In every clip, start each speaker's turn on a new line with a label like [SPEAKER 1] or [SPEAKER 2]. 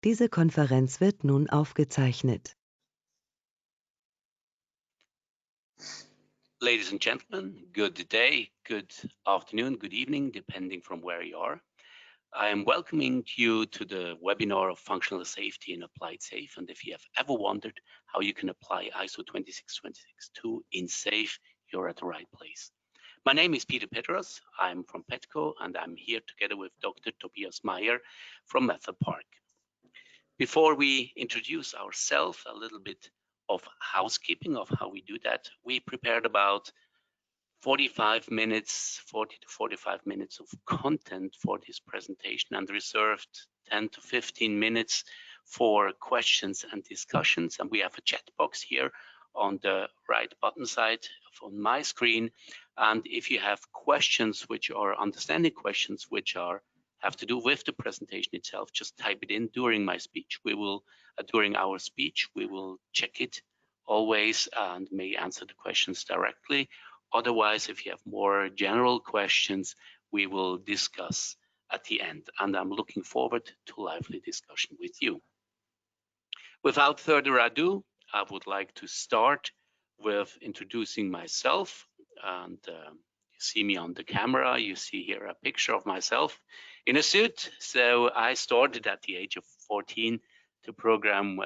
[SPEAKER 1] Diese Konferenz wird nun aufgezeichnet.
[SPEAKER 2] Ladies and gentlemen, good day, good afternoon, good evening, depending from where you are. I am welcoming you to the webinar of Functional Safety in Applied SAFE. And if you have ever wondered how you can apply ISO 26262 in SAFE, you're at the right place. My name is Peter Petros. I'm from Petco, and I'm here together with Dr. Tobias Maier from Method Park. Before we introduce ourselves, a little bit of housekeeping of how we do that. We prepared about 40 to 45 minutes of content for this presentation and reserved 10 to 15 minutes for questions and discussions. And we have a chat box here on the right button side on my screen. And if you have questions which are understanding questions which have to do with the presentation itself, just type it in during my speech. We will, during our speech, we will check it always and may answer the questions directly. Otherwise, if you have more general questions, we will discuss at the end. And I'm looking forward to lively discussion with you. Without further ado, I would like to start with introducing myself. And you see me on the camera. You see here a picture of myself in a suit. So I started at the age of 14 to program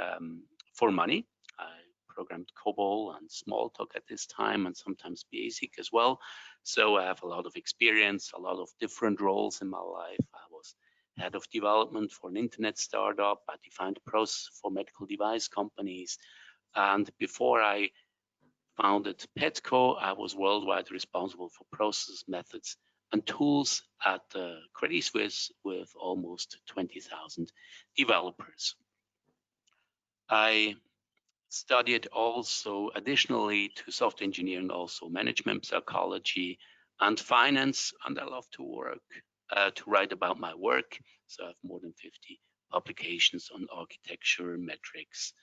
[SPEAKER 2] for money. I programmed COBOL and Smalltalk at this time, and sometimes BASIC as well. So I have a lot of experience, a lot of different roles in my life. I was head of development for an internet startup. I defined process for medical device companies. And before I founded Petco, I was worldwide responsible for process, methods, and tools at Credit Suisse with almost 20,000 developers. I studied also additionally to software engineering, also management psychology and finance. And I love to work, to write about my work. So I have more than 50 publications on architecture, metrics,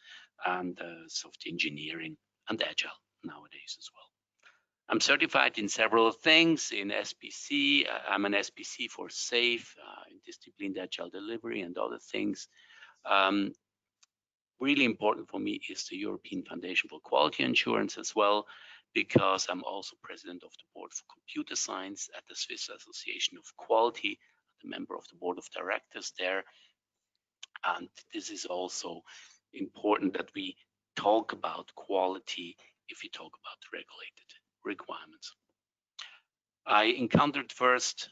[SPEAKER 2] and software engineering and Agile nowadays as well. I'm certified in several things in SPC. I'm an SPC for SAFE, in disciplined Agile delivery and other things. Really important for me is the European Foundation for Quality Assurance as well, because I'm also president of the board for computer science at the Swiss Association of Quality, a member of the board of directors there. And this is also important that we talk about quality if we talk about regulated requirements. I encountered first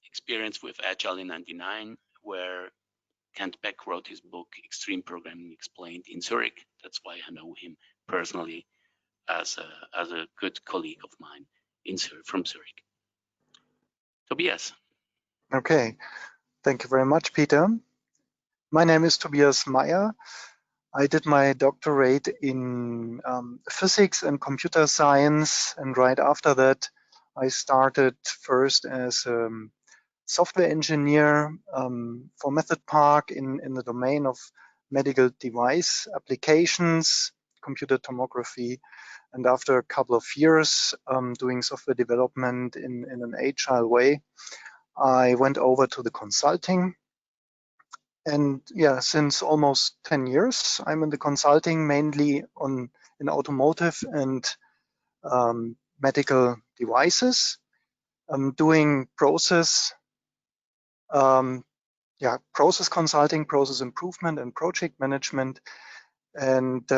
[SPEAKER 2] experience with Agile in '99, where Kent Beck wrote his book, Extreme Programming Explained, in Zurich. That's why I know him personally as a good colleague of mine from Zurich. Tobias.
[SPEAKER 3] Okay, thank you very much, Peter. My name is Tobias Maier. I did my doctorate in physics and computer science, and right after that, I started first as a software engineer for Method Park in the domain of medical device applications, computer tomography. And after a couple of years doing software development in an agile way, I went over to the consulting. And yeah, since almost 10 years, I'm in the consulting mainly in automotive and medical devices. I'm doing process consulting, process improvement, and project management, and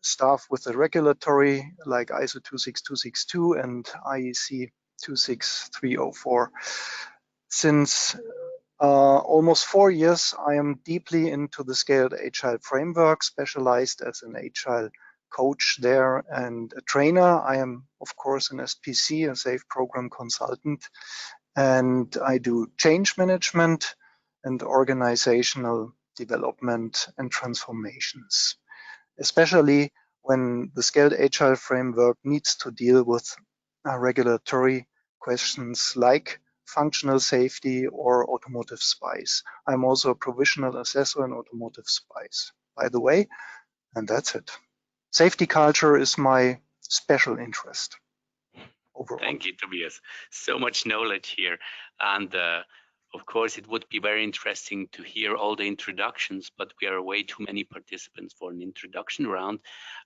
[SPEAKER 3] staff with the regulatory like ISO 26262 and IEC 26304. Since almost 4 years, I am deeply into the Scaled Agile framework, specialized as an Agile coach there and a trainer. I am, of course, an SPC, a SAFE program consultant, and I do change management and organizational development and transformations, especially when the Scaled Agile framework needs to deal with regulatory questions like functional safety or automotive spice. I'm also a provisional assessor in automotive spice, by the way, and that's it. Safety culture is my special interest overall.
[SPEAKER 2] Thank you, Tobias. So much knowledge here. And Of course, it would be very interesting to hear all the introductions, but we are way too many participants for an introduction round.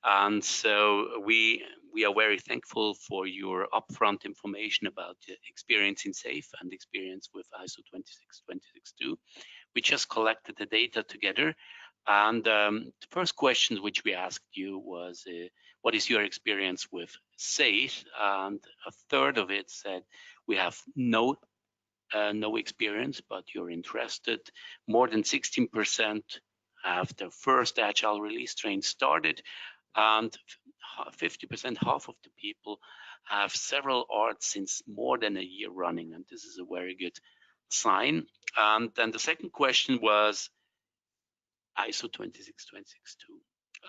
[SPEAKER 2] And so we are very thankful for your upfront information about the experience in SAFE and experience with ISO 26262. We just collected the data together. And the first question which we asked you was, what is your experience with SAFE? And a third of it said, we have no experience, but you're interested. More than 16% have their first Agile release train started, and 50%, half of the people, have several arts since more than a year running, and this is a very good sign. And then the second question was ISO 26262.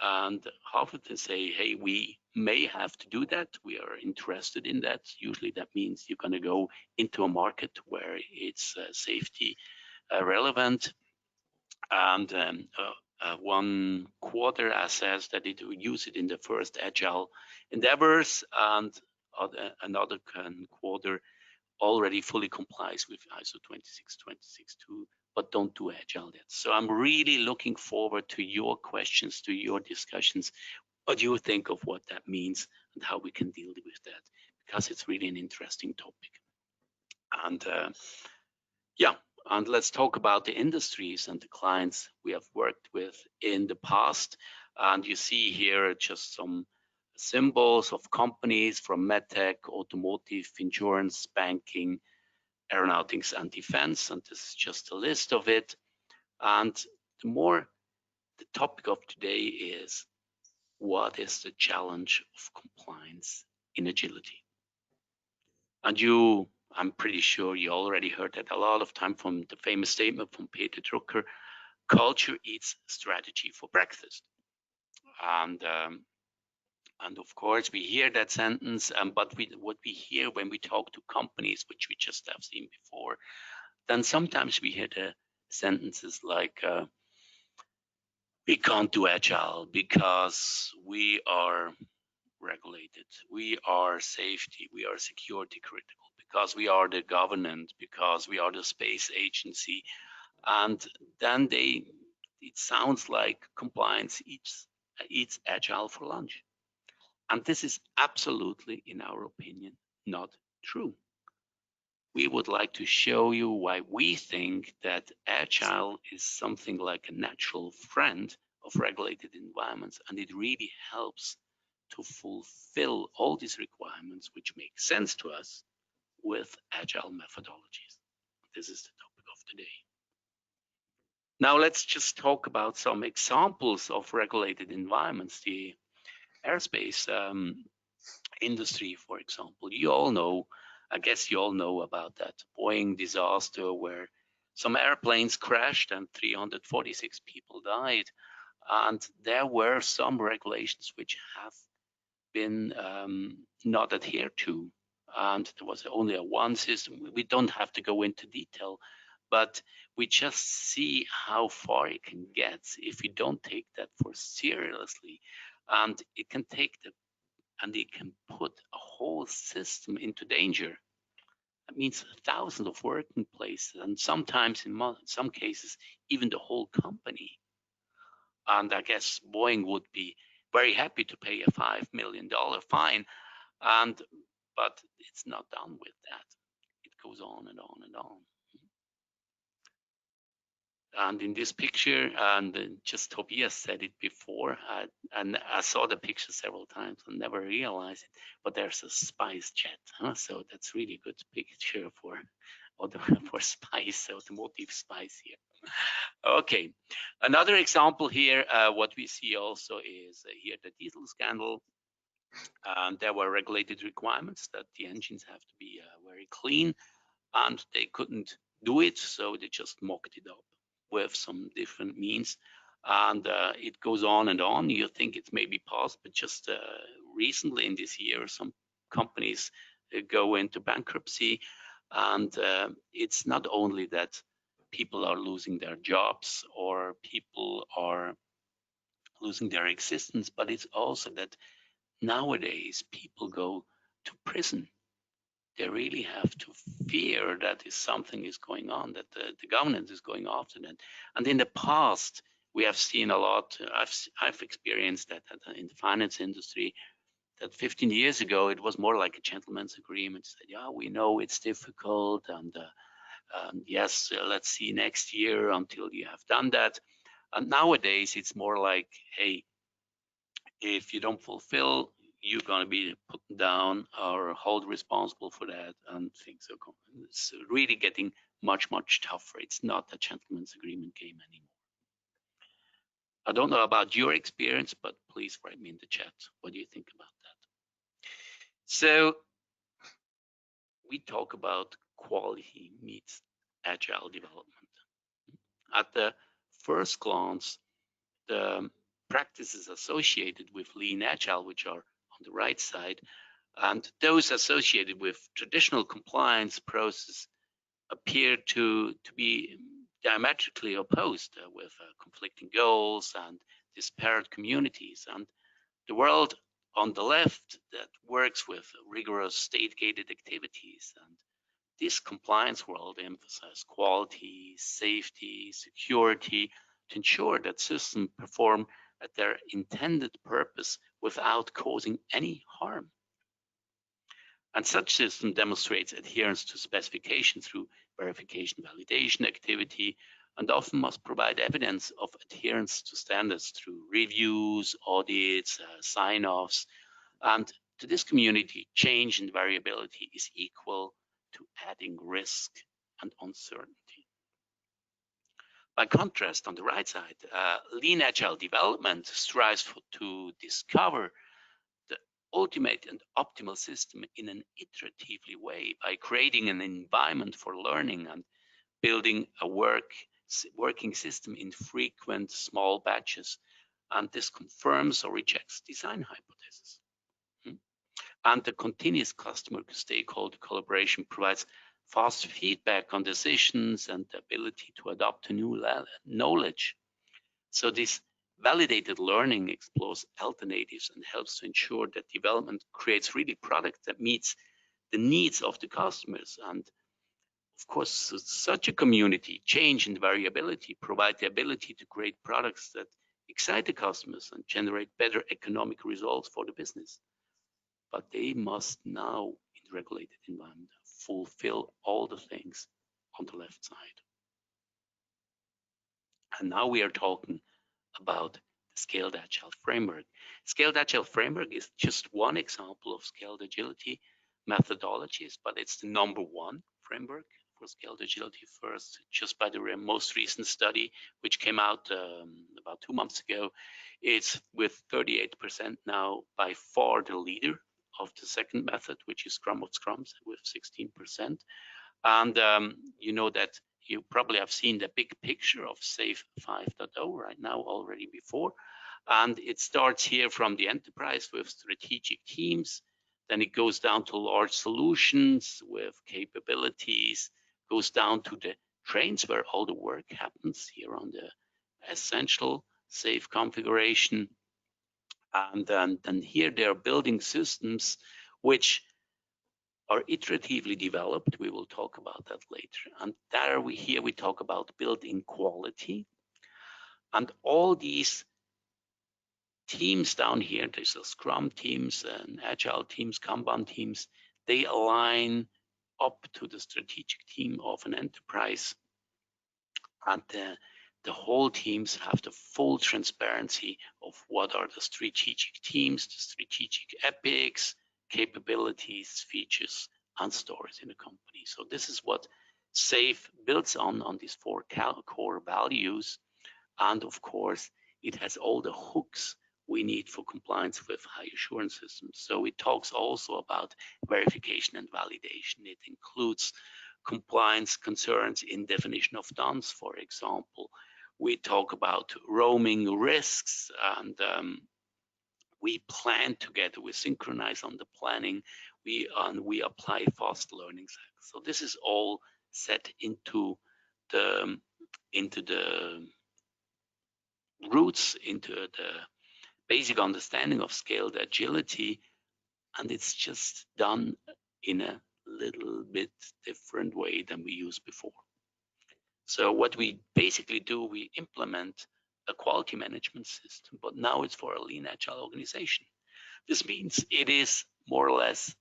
[SPEAKER 2] And half of them say, hey, we may have to do that. We are interested in that. Usually that means you're going to go into a market where it's safety relevant. And 1/4 assess that it will use it in the first Agile endeavors, and another 1/4 already fully complies with ISO 26262, but don't do Agile yet. So I'm really looking forward to your questions, to your discussions. What do you think of what that means and how we can deal with that? Because it's really an interesting topic. And yeah, and let's talk about the industries and the clients we have worked with in the past. And you see here just some symbols of companies from medtech, automotive, insurance, banking, aeronautics, and defense. And this is just a list of it. And the topic of today is, what is the challenge of compliance in agility? And I'm pretty sure you already heard that a lot of time from the famous statement from Peter Drucker, culture eats strategy for breakfast. And of course, we hear that sentence, but what we hear when we talk to companies, which we just have seen before, then sometimes we hear the sentences like, we can't do Agile because we are regulated, we are safety, we are security critical, because we are the government, because we are the space agency. And then it sounds like compliance eats Agile for lunch. And this is absolutely, in our opinion, not true. We would like to show you why we think that Agile is something like a natural friend of regulated environments, and it really helps to fulfill all these requirements which make sense to us with Agile methodologies. This is the topic of today. Now let's just talk about some examples of regulated environments. The airspace industry, for example. I guess you all know about that Boeing disaster where some airplanes crashed and 346 people died. And there were some regulations which have been not adhered to. And there was only one system. We don't have to go into detail, but we just see how far it can get if we don't take that for seriously. And it can put a whole system into danger. That means thousands of working places, and sometimes in some cases, even the whole company. And I guess Boeing would be very happy to pay a $5 million fine, but it's not done with that. It goes on and on and on. And in this picture, and just Tobias said it before, and I saw the picture several times and never realized it, but there's a spice jet. So that's really a good picture for spice, automotive spice here. Okay, another example here, what we see also is here the diesel scandal. There were regulated requirements that the engines have to be very clean, and they couldn't do it, so they just mocked it up with some different means, and it goes on and on. You think it's maybe past, but just recently in this year, some companies go into bankruptcy, and it's not only that people are losing their jobs or people are losing their existence, but it's also that nowadays people go to prison. they really have to fear that is something is going on, that the governance is going after them. And in the past, we have seen a lot. I've experienced that in the finance industry. That 15 years ago, it was more like a gentleman's agreement. Said, yeah, we know it's difficult, and yes, let's see next year until you have done that. And nowadays, it's more like, hey, if you don't fulfill, you're going to be put down or held responsible for that, and things are going. It's really getting much, much tougher. It's not a gentleman's agreement game anymore. I don't know about your experience, but please write me in the chat. What do you think about that? So we talk about quality meets agile development. At the first glance, the practices associated with lean agile, which are on the right side, and those associated with traditional compliance process appear to be diametrically opposed, with conflicting goals and disparate communities. And the world on the left that works with rigorous state-gated activities, and this compliance world emphasizes quality, safety, security to ensure that systems perform at their intended purpose without causing any harm. And such system demonstrates adherence to specification through verification validation activity, and often must provide evidence of adherence to standards through reviews, audits, sign-offs. And to this community, change and variability is equal to adding risk and uncertainty. By contrast, on the right side, lean agile development strives to discover the ultimate and optimal system in an iteratively way by creating an environment for learning and building a working system in frequent small batches. And this confirms or rejects design hypotheses. And the continuous customer stakeholder collaboration provides fast feedback on decisions and the ability to adopt to new knowledge. So this validated learning explores alternatives and helps to ensure that development creates really product that meets the needs of the customers. And of course, such a community, change and variability provide the ability to create products that excite the customers and generate better economic results for the business. But they must now, in the regulated environment, fulfill all the things on the left side. And now we are talking about the Scaled Agile Framework. Scaled Agile Framework is just one example of scaled agility methodologies, but it's the #1 framework for scaled agility, first just by the most recent study, which came out about 2 months ago. It's with 38% now by far the leader of the second method, which is Scrum of Scrums with 16%. And you know that you probably have seen the big picture of SAFe 5.0 right now already before. And it starts here from the enterprise with strategic teams. Then it goes down to large solutions with capabilities, goes down to the trains where all the work happens here on the essential SAFe configuration. And then here they are building systems which are iteratively developed. We will talk about that later. And here we talk about built-in quality. And all these teams down here, there's a Scrum teams and Agile teams, Kanban teams, they align up to the strategic team of an enterprise. And the whole teams have the full transparency of what are the strategic teams, the strategic epics, capabilities, features, and stories in a company. So this is what SAFe builds on these 4 core values. And of course, it has all the hooks we need for compliance with high assurance systems. So it talks also about verification and validation. It includes compliance concerns in definition of dons, for example. We talk about roaming risks, and we plan together, we synchronize on the planning, we apply fast learning cycles. So this is all set into the roots, into the basic understanding of scaled agility, and it's just done in a little bit different way than we used before. So what we basically do, we implement a quality management system, but now it's for a lean agile organization. This means it is more or less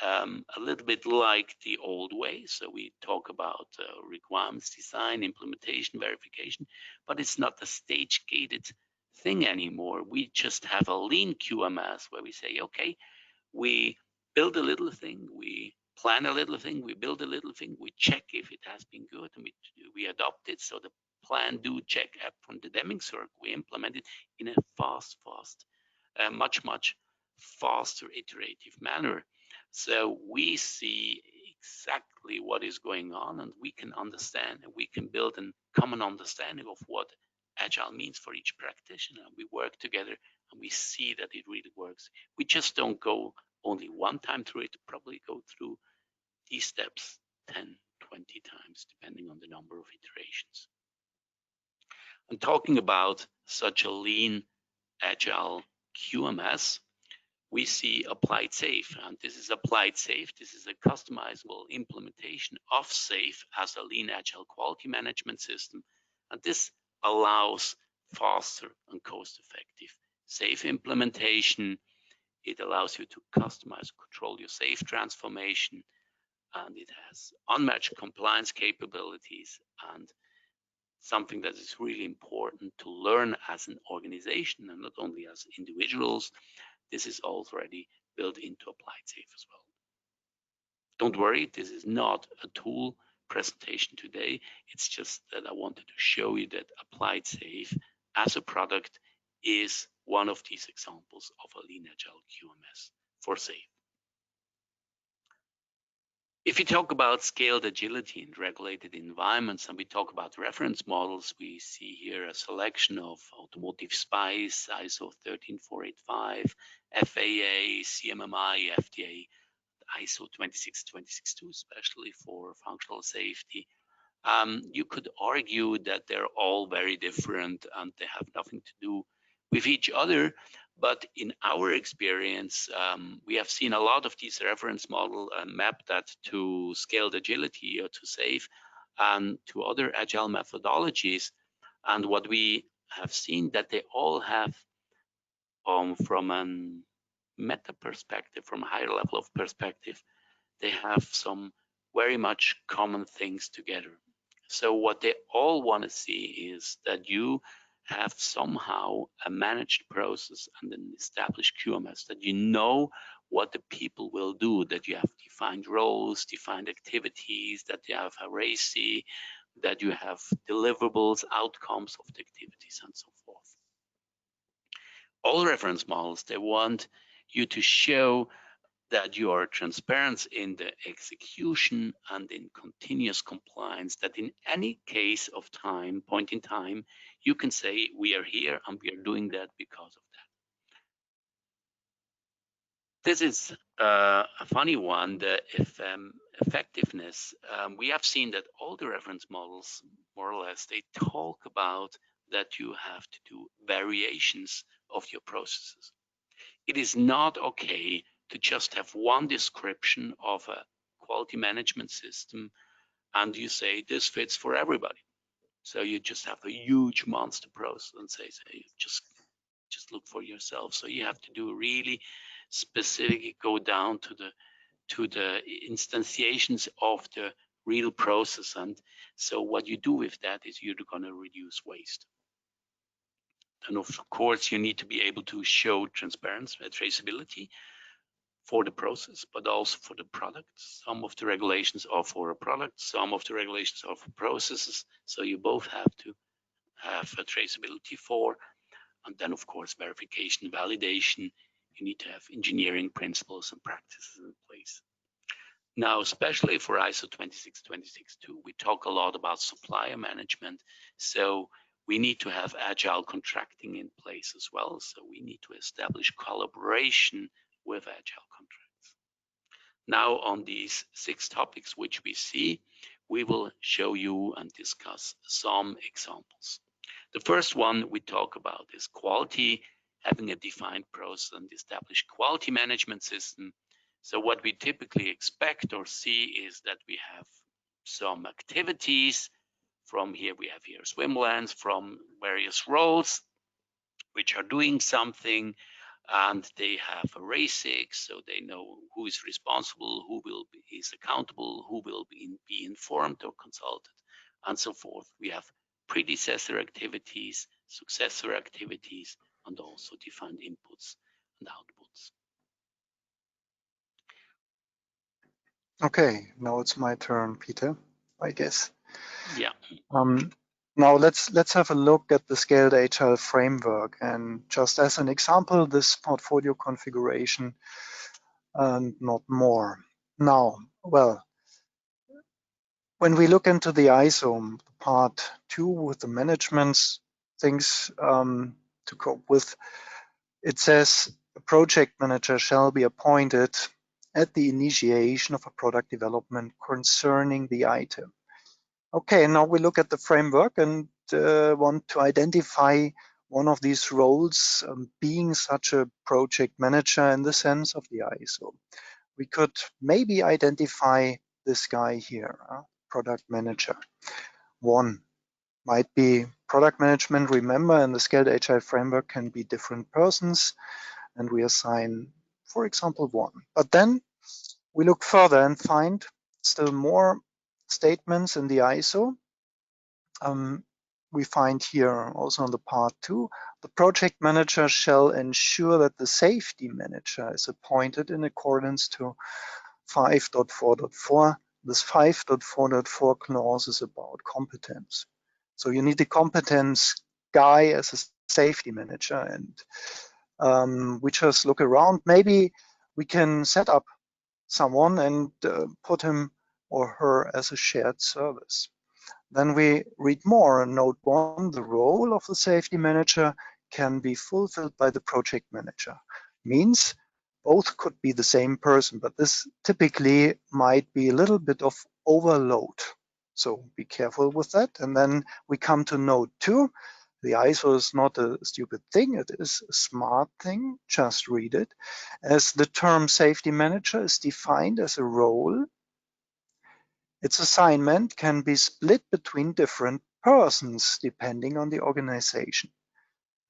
[SPEAKER 2] a little bit like the old way. So we talk about requirements design, implementation, verification, but it's not a stage-gated thing anymore. We just have a lean QMS where we say, okay, we build a little thing, we plan a little thing, we build a little thing, we check if it has been good, and we adopt it. So the plan, do, check app from the Deming circle, we implement it in a much faster iterative manner. So we see exactly what is going on, and we can understand, and we can build a common understanding of what agile means for each practitioner. We work together and we see that it really works. We just don't go only one time through it, probably go through these steps 10, 20 times, depending on the number of iterations. And talking about such a lean agile QMS, we see Applied Safe, and this is Applied Safe. This is a customizable implementation of Safe as a lean agile quality management system, and this allows faster and cost-effective Safe implementation. It allows you to customize, control your Safe transformation, and it has unmatched compliance capabilities and something that is really important to learn as an organization and not only as individuals. This is already built into Applied Safe as well. Don't worry, this is not a tool presentation today. It's just that I wanted to show you that Applied Safe as a product is one of these examples of a lean agile QMS for Safe. If you talk about scaled agility in regulated environments and we talk about reference models, we see here a selection of Automotive SPICE, ISO 13485, FAA, CMMI, FDA, ISO 26262, especially for functional safety. You could argue that they're all very different and they have nothing to do with each other. But in our experience, we have seen a lot of these reference models map that to scaled agility or to Safe and to other agile methodologies. And what we have seen that they all have, from a meta perspective, from a higher level of perspective, they have some very much common things together. So what they all want to see is that you have somehow a managed process and an established QMS, that you know what the people will do, that you have defined roles, defined activities, that you have a RACI, that you have deliverables, outcomes of the activities, and so forth. All reference models, they want you to show that you are transparent in the execution and in continuous compliance, that in any case of time, point in time, you can say, we are here and we are doing that because of that. This is a funny one, the effectiveness. We have seen that all the reference models, more or less, they talk about that you have to do variations of your processes. It is not okay to just have one description of a quality management system and you say this fits for everybody. So you just have a huge monster process and say just look for yourself. So you have to do really specific, go down to the instantiations of the real process. And so what you do with that is you're going to reduce waste. And of course, you need to be able to show transparency, traceability for the process, but also for the product. Some of the regulations are for a product, some of the regulations are for processes. So you both have to have a traceability for, and then of course, verification, validation. You need to have engineering principles and practices in place. Now, especially for ISO 26262, we talk a lot about supplier management. So we need to have agile contracting in place as well. So we need to establish collaboration with agile contracts. Now, on these 6 topics which we see, we will show you and discuss some examples. The first one we talk about is quality, having a defined process and established quality management system. So what we typically expect or see is that we have some activities. From here, we have here swim lanes from various roles, which are doing something, and they have a RACIC, so they know who is responsible, who is accountable, who will be informed or consulted, and so forth. We have predecessor activities, successor activities, and also defined inputs and outputs.
[SPEAKER 3] Okay, now it's my turn, Peter, I guess.
[SPEAKER 2] Yeah.
[SPEAKER 3] Now let's have a look at the Scaled Agile framework, and just as an example, this portfolio configuration and not more. Now, well, when we look into the ISO part 2 with the management things to cope with, it says a project manager shall be appointed at the initiation of a product development concerning the item. Okay, now we look at the framework and want to identify one of these roles being such a project manager in the sense of the ISO. We could maybe identify this guy here, product manager. One might be product management. Remember, in the Scaled Agile framework can be different persons, and we assign, for example, one. But then we look further and find still more statements in the ISO. We find here also on the part 2, the project manager shall ensure that the safety manager is appointed in accordance to 5.4.4. This 5.4.4 clause is about competence. So you need the competence guy as a safety manager, and we just look around. Maybe we can set up someone and put him or her as a shared service. Then we read more in note 1, the role of the safety manager can be fulfilled by the project manager. Means both could be the same person, but this typically might be a little bit of overload. So be careful with that. And then we come to note 2. The ISO is not a stupid thing, it is a smart thing. Just read it. As the term safety manager is defined as a role, its assignment can be split between different persons depending on the organization.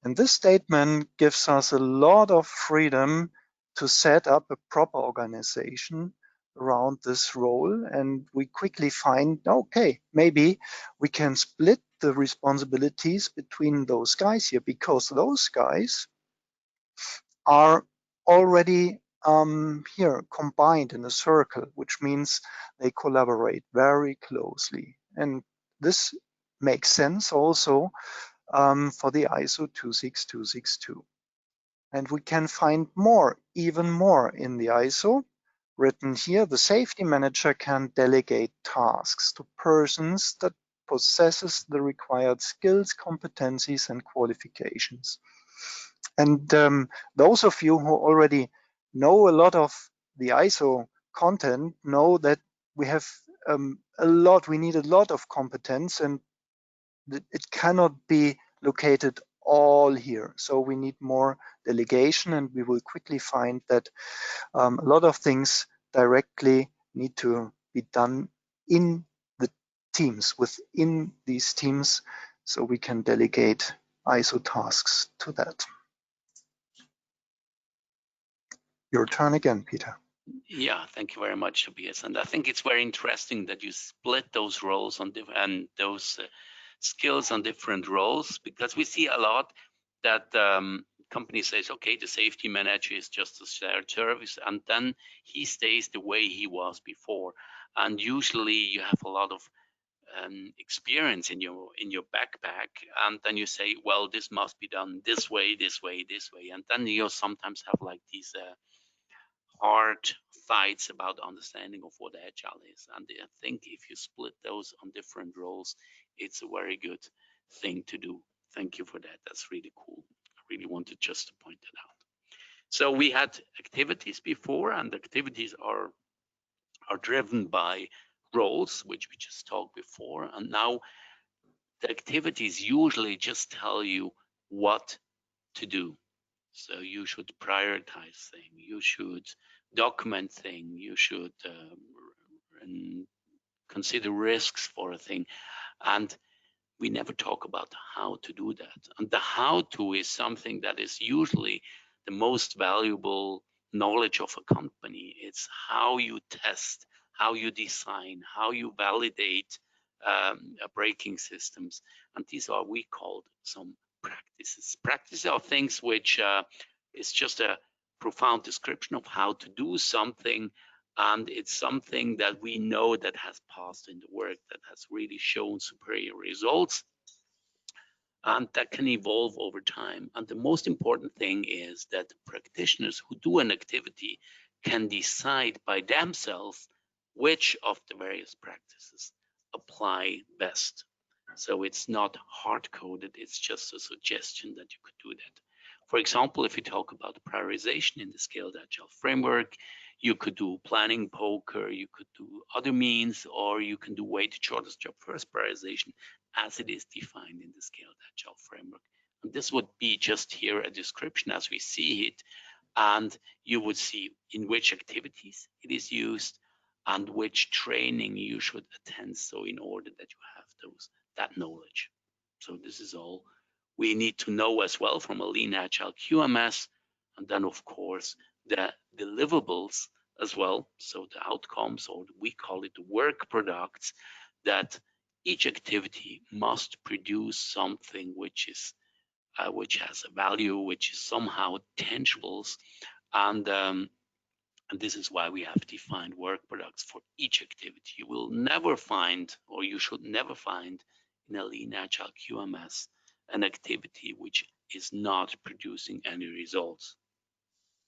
[SPEAKER 3] And this statement gives us a lot of freedom to set up a proper organization around this role. And we quickly find, okay, maybe we can split the responsibilities between those guys here, because those guys are already here combined in a circle, which means they collaborate very closely. And this makes sense also for the ISO 26262. And we can find more, even more in the ISO. Written here, the safety manager can delegate tasks to persons that possesses the required skills, competencies, and qualifications. And those of you who already know a lot of the ISO content know that we have we need a lot of competence, and it cannot be located all here. So we need more delegation, and we will quickly find that a lot of things directly need to be done in the teams, within these teams, so we can delegate ISO tasks to that. Your turn again, Peter.
[SPEAKER 2] Yeah, thank you very much, Tobias. And I think it's very interesting that you split those roles on and those skills on different roles, because we see a lot that company says, okay, the safety manager is just a shared service, and then he stays the way he was before. And usually you have a lot of experience in your backpack, and then you say, well, this must be done this way, this way, this way, and then you sometimes have like these hard fights about understanding of what agile is. And I think if you split those on different roles, it's a very good thing to do. Thank you for that. That's really cool. I really wanted just to point that out. So we had activities before, and activities are driven by roles, which we just talked before. And now the activities usually just tell you what to do. So you should prioritize things. You should document thing. You should consider risks for a thing. And we never talk about how to do that. And the how to is something that is usually the most valuable knowledge of a company. It's how you test, how you design, how you validate braking systems. And these are, we called some practices. Practices are things which is just a profound description of how to do something, and it's something that we know that has passed in the work, that has really shown superior results, and that can evolve over time. And the most important thing is that the practitioners who do an activity can decide by themselves which of the various practices apply best. So it's not hard-coded, it's just a suggestion that you could do that. For example, if you talk about prioritization in the Scaled Agile framework, you could do planning poker, you could do other means, or you can do weighted shortest job first prioritization as it is defined in the Scaled Agile framework. And this would be just here a description as we see it, and you would see in which activities it is used and which training you should attend, so in order that you have that knowledge. So this is all we need to know as well from a lean agile QMS, and then of course the deliverables as well, so the outcomes, or we call it the work products, that each activity must produce something which is which has a value, which is somehow tangible, and this is why we have defined work products for each activity. You will never find, or you should never find, in a lean agile QMS an activity which is not producing any results,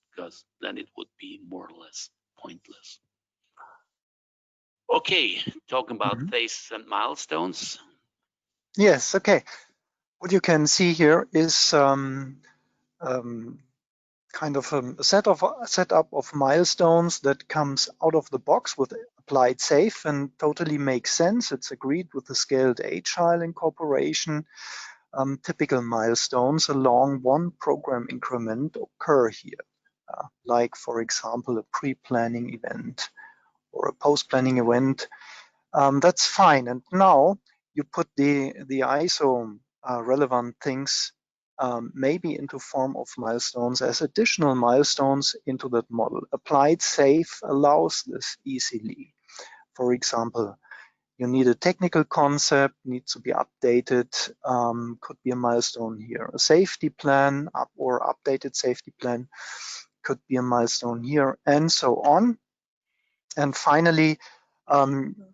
[SPEAKER 2] because then it would be more or less pointless. Okay, talking about phases and milestones.
[SPEAKER 3] Yes, okay. What you can see here is kind of a setup of milestones that comes out of the box with applied safe and totally makes sense. It's agreed with the Scaled Agile incorporation. Typical milestones along one program increment occur here, like, for example, a pre-planning event or a post-planning event. That's fine. And now you put the ISO relevant things maybe into form of milestones as additional milestones into that model. Applied safe allows this easily. For example, you need a technical concept, needs to be updated, could be a milestone here. A safety plan or updated safety plan could be a milestone here, and so on. And finally,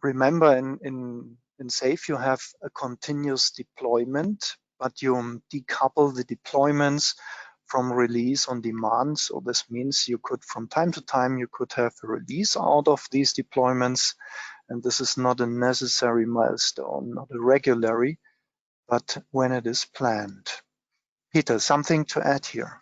[SPEAKER 3] remember in SAFe you have a continuous deployment, but you decouple the deployments from release on demand. So this means you could, from time to time, you could have a release out of these deployments, and this is not a necessary milestone, not a regularly, but when it is planned. Peter, something to add here?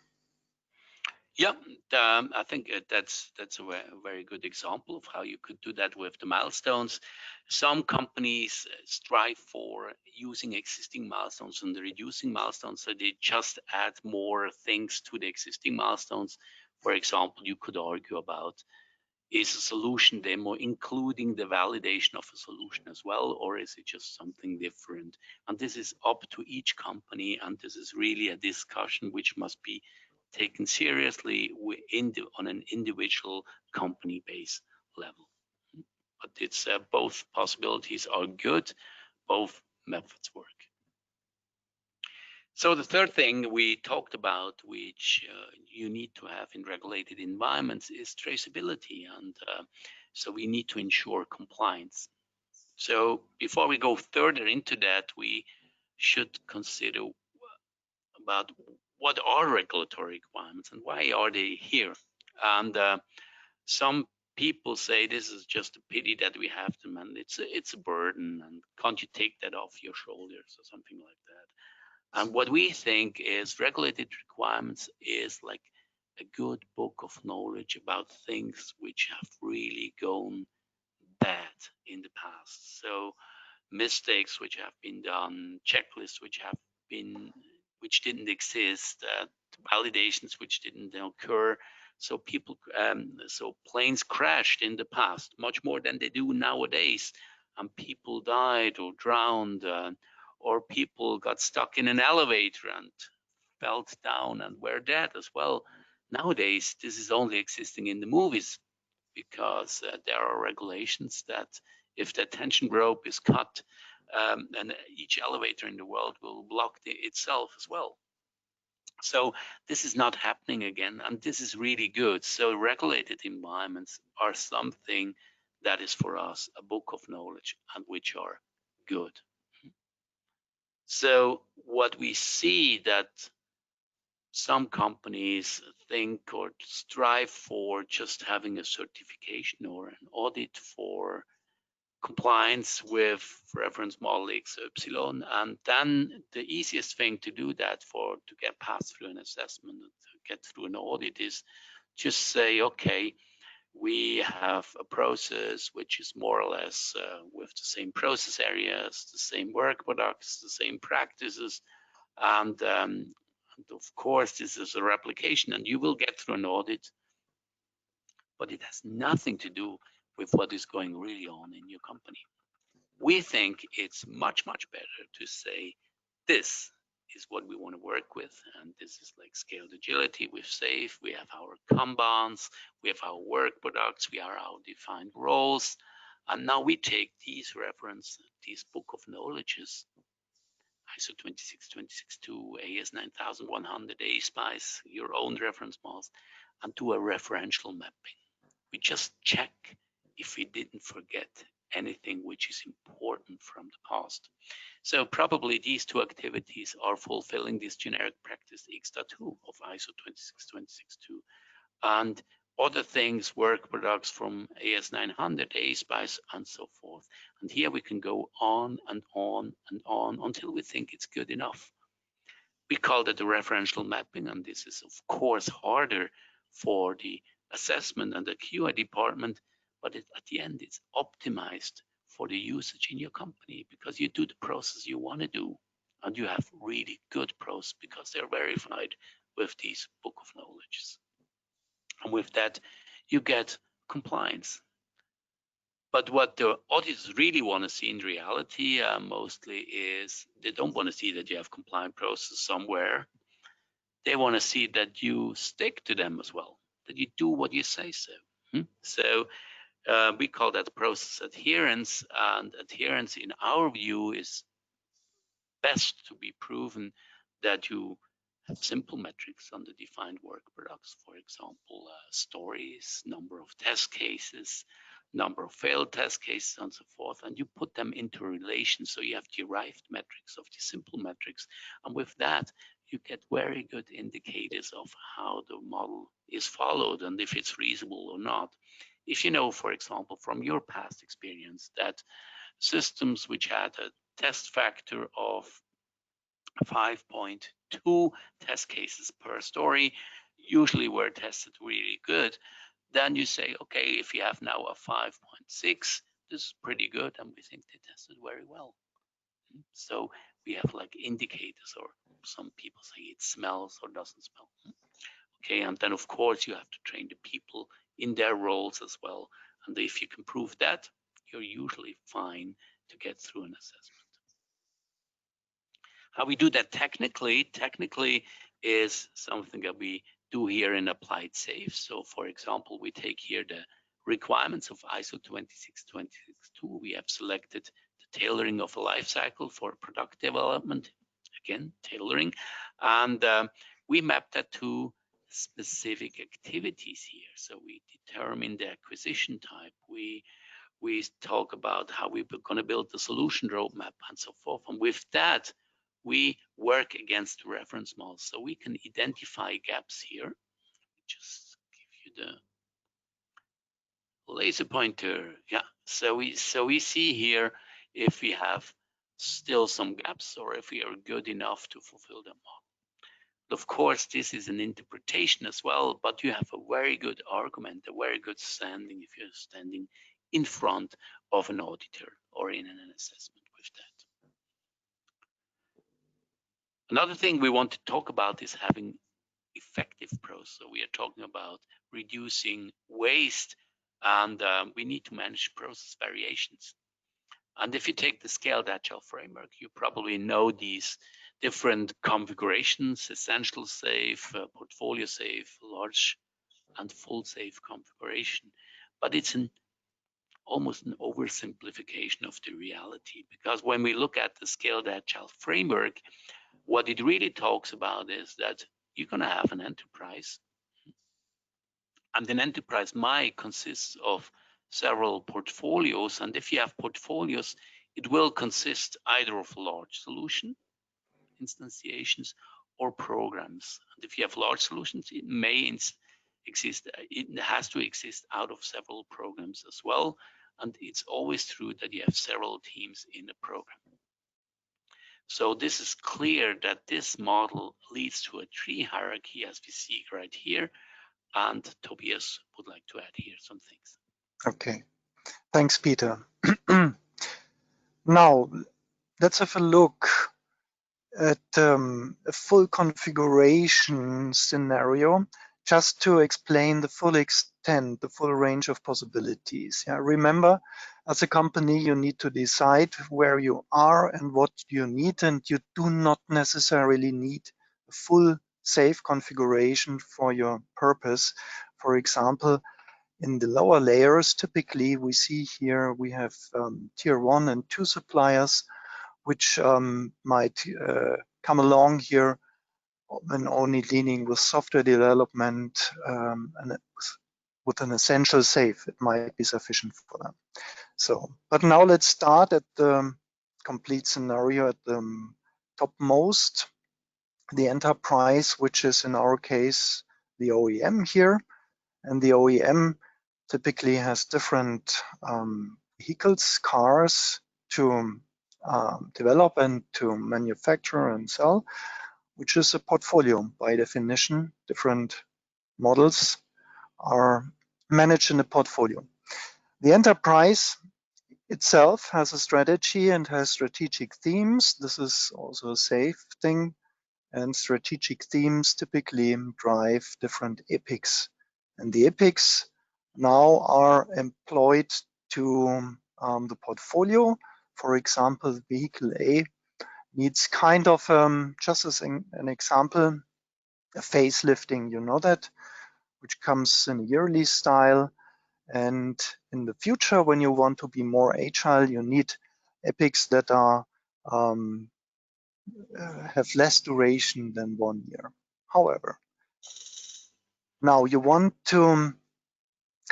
[SPEAKER 2] Yeah, I think that's a very good example of how you could do that with the milestones. Some companies strive for using existing milestones and reducing milestones, so they just add more things to the existing milestones. For example, you could argue about, is a solution demo including the validation of a solution as well, or is it just something different? And this is up to each company, and this is really a discussion which must be taken seriously on an individual company base level. But it's both possibilities are good, both methods work. So the third thing we talked about, which you need to have in regulated environments, is traceability. And so we need to ensure compliance. So before we go further into that, we should consider about what are regulatory requirements and why are they here. And some people say this is just a pity that we have them, and it's a burden, and can't you take that off your shoulders or something like that. And what we think is regulated requirements is like a good book of knowledge about things which have really gone bad in the past. So mistakes which have been done, checklists which didn't exist, validations which didn't occur, So so planes crashed in the past much more than they do nowadays, and people died or drowned, or people got stuck in an elevator and fell down and were dead as well. Nowadays, this is only existing in the movies because there are regulations that if the tension rope is cut, and each elevator in the world will block itself as well. So this is not happening again, and this is really good. So regulated environments are something that is for us a book of knowledge and which are good. So what we see that some companies think or strive for just having a certification or an audit for compliance with reference model XY, and then the easiest thing to do that to get passed through an assessment and to get through an audit is just say, okay, we have a process which is more or less with the same process areas, the same work products, the same practices, and of course this is a replication and you will get through an audit, but it has nothing to do with what is going really on in your company. We think it's much, much better to say this is what we want to work with, and this is like scaled agility with SAFe. We have our Kanbans, we have our work products, we have our defined roles, and now we take these these book of knowledges, ISO 26262, AS 9100, ASPICE, your own reference models, and do a referential mapping. We just check if we didn't forget anything which is important from the past. So probably these two activities are fulfilling this generic practice X.2 of ISO 26262, and other things, work products from AS 900, ASPICE, and so forth. And here we can go on and on and on until we think it's good enough. We call that the referential mapping, and this is of course harder for the assessment and the QA department, but at the end it's optimized for the usage in your company because you do the process you want to do, and you have really good process because they're verified with these book of knowledges. And with that, you get compliance. But what the auditors really want to see in reality mostly is they don't want to see that you have compliant process somewhere. They want to see that you stick to them as well, that you do what you say so. So we call that process adherence, and adherence in our view is best to be proven that you have simple metrics on the defined work products, for example, stories, number of test cases, number of failed test cases, and so forth, and you put them into relation. So you have derived metrics of the simple metrics, and with that, you get very good indicators of how the model is followed and if it's reasonable or not. If you know, for example, from your past experience that systems which had a test factor of 5.2 test cases per story usually were tested really good, then you say, okay, if you have now a 5.6, this is pretty good, and we think they tested very well. So we have like indicators, or some people say it smells or doesn't smell. Okay, and then of course you have to train the people in their roles as well. And if you can prove that, you're usually fine to get through an assessment. How we do that technically is something that we do here in Applied Safe. So for example, we take here the requirements of ISO 26262. We have selected the tailoring of a life cycle for product development, again, tailoring, and we map that to specific activities here. So we determine the acquisition type. We talk about how we're going to build the solution roadmap and so forth. And with that, we work against the reference model. So we can identify gaps here. Just give you the laser pointer. Yeah. So we see here if we have still some gaps or if we are good enough to fulfill the model. Of course, this is an interpretation as well, but you have a very good argument, a very good standing if you're standing in front of an auditor or in an assessment with that. Another thing we want to talk about is having effective process. So we are talking about reducing waste, and we need to manage process variations. And if you take the Scaled Agile framework, you probably know these different configurations: essential safe, portfolio safe, large and full safe configuration. But it's almost an oversimplification of the reality, because when we look at the Scaled Agile framework, what it really talks about is that you're going to have an enterprise, and an enterprise might consist of several portfolios. And if you have portfolios, it will consist either of large solution instantiations or programs. And if you have large solutions, it may exist, it has to exist out of several programs as well. And it's always true that you have several teams in a program. So this is clear that this model leads to a tree hierarchy, as we see right here. And Tobias would like to add here some things.
[SPEAKER 3] Okay, thanks, Peter. Now, let's have a look at a full configuration scenario, just to explain the full extent, the full range of possibilities. Yeah, remember, as a company, you need to decide where you are and what you need, and you do not necessarily need a full safe configuration for your purpose. For example, in the lower layers, typically we see here we have tier 1 and 2 suppliers, which might come along here when only dealing with software development and with an essential safe, it might be sufficient for them. So, but now let's start at the complete scenario at the topmost, the enterprise, which is in our case the OEM here. And the OEM typically has different vehicles, cars to develop and to manufacture and sell, which is a portfolio by definition. Different models are managed in a portfolio. The enterprise itself has a strategy and has strategic themes. This is also a safe thing. And strategic themes typically drive different epics. And the epics now are employed to the portfolio. For example, vehicle A needs kind of, just as an example, a facelifting, you know that, which comes in a yearly style. And in the future, when you want to be more agile, you need epics that are have less duration than 1 year. However, now you want to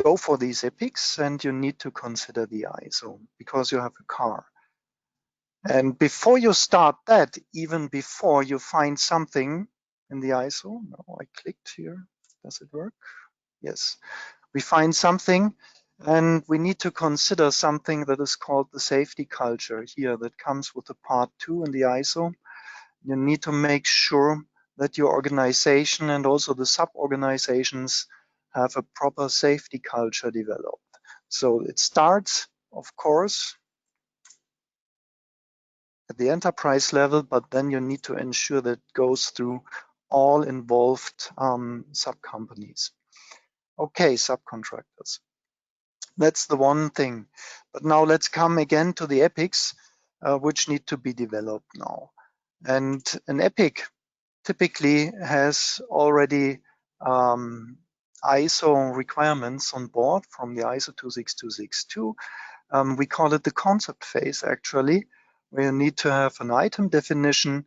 [SPEAKER 3] go for these epics and you need to consider the ISO because you have a car. And before you start that, even before you find something in the ISO, now I clicked here, does it work? Yes, we find something and we need to consider something that is called the safety culture here that comes with the part 2 in the ISO. You need to make sure that your organization and also the sub-organizations have a proper safety culture developed. So it starts, of course, at the enterprise level, but then you need to ensure that it goes through all involved sub-companies. Okay, subcontractors. That's the one thing. But now let's come again to the epics, which need to be developed now. And an epic typically has already ISO requirements on board from the ISO 26262. We call it the concept phase, actually, where you need to have an item definition,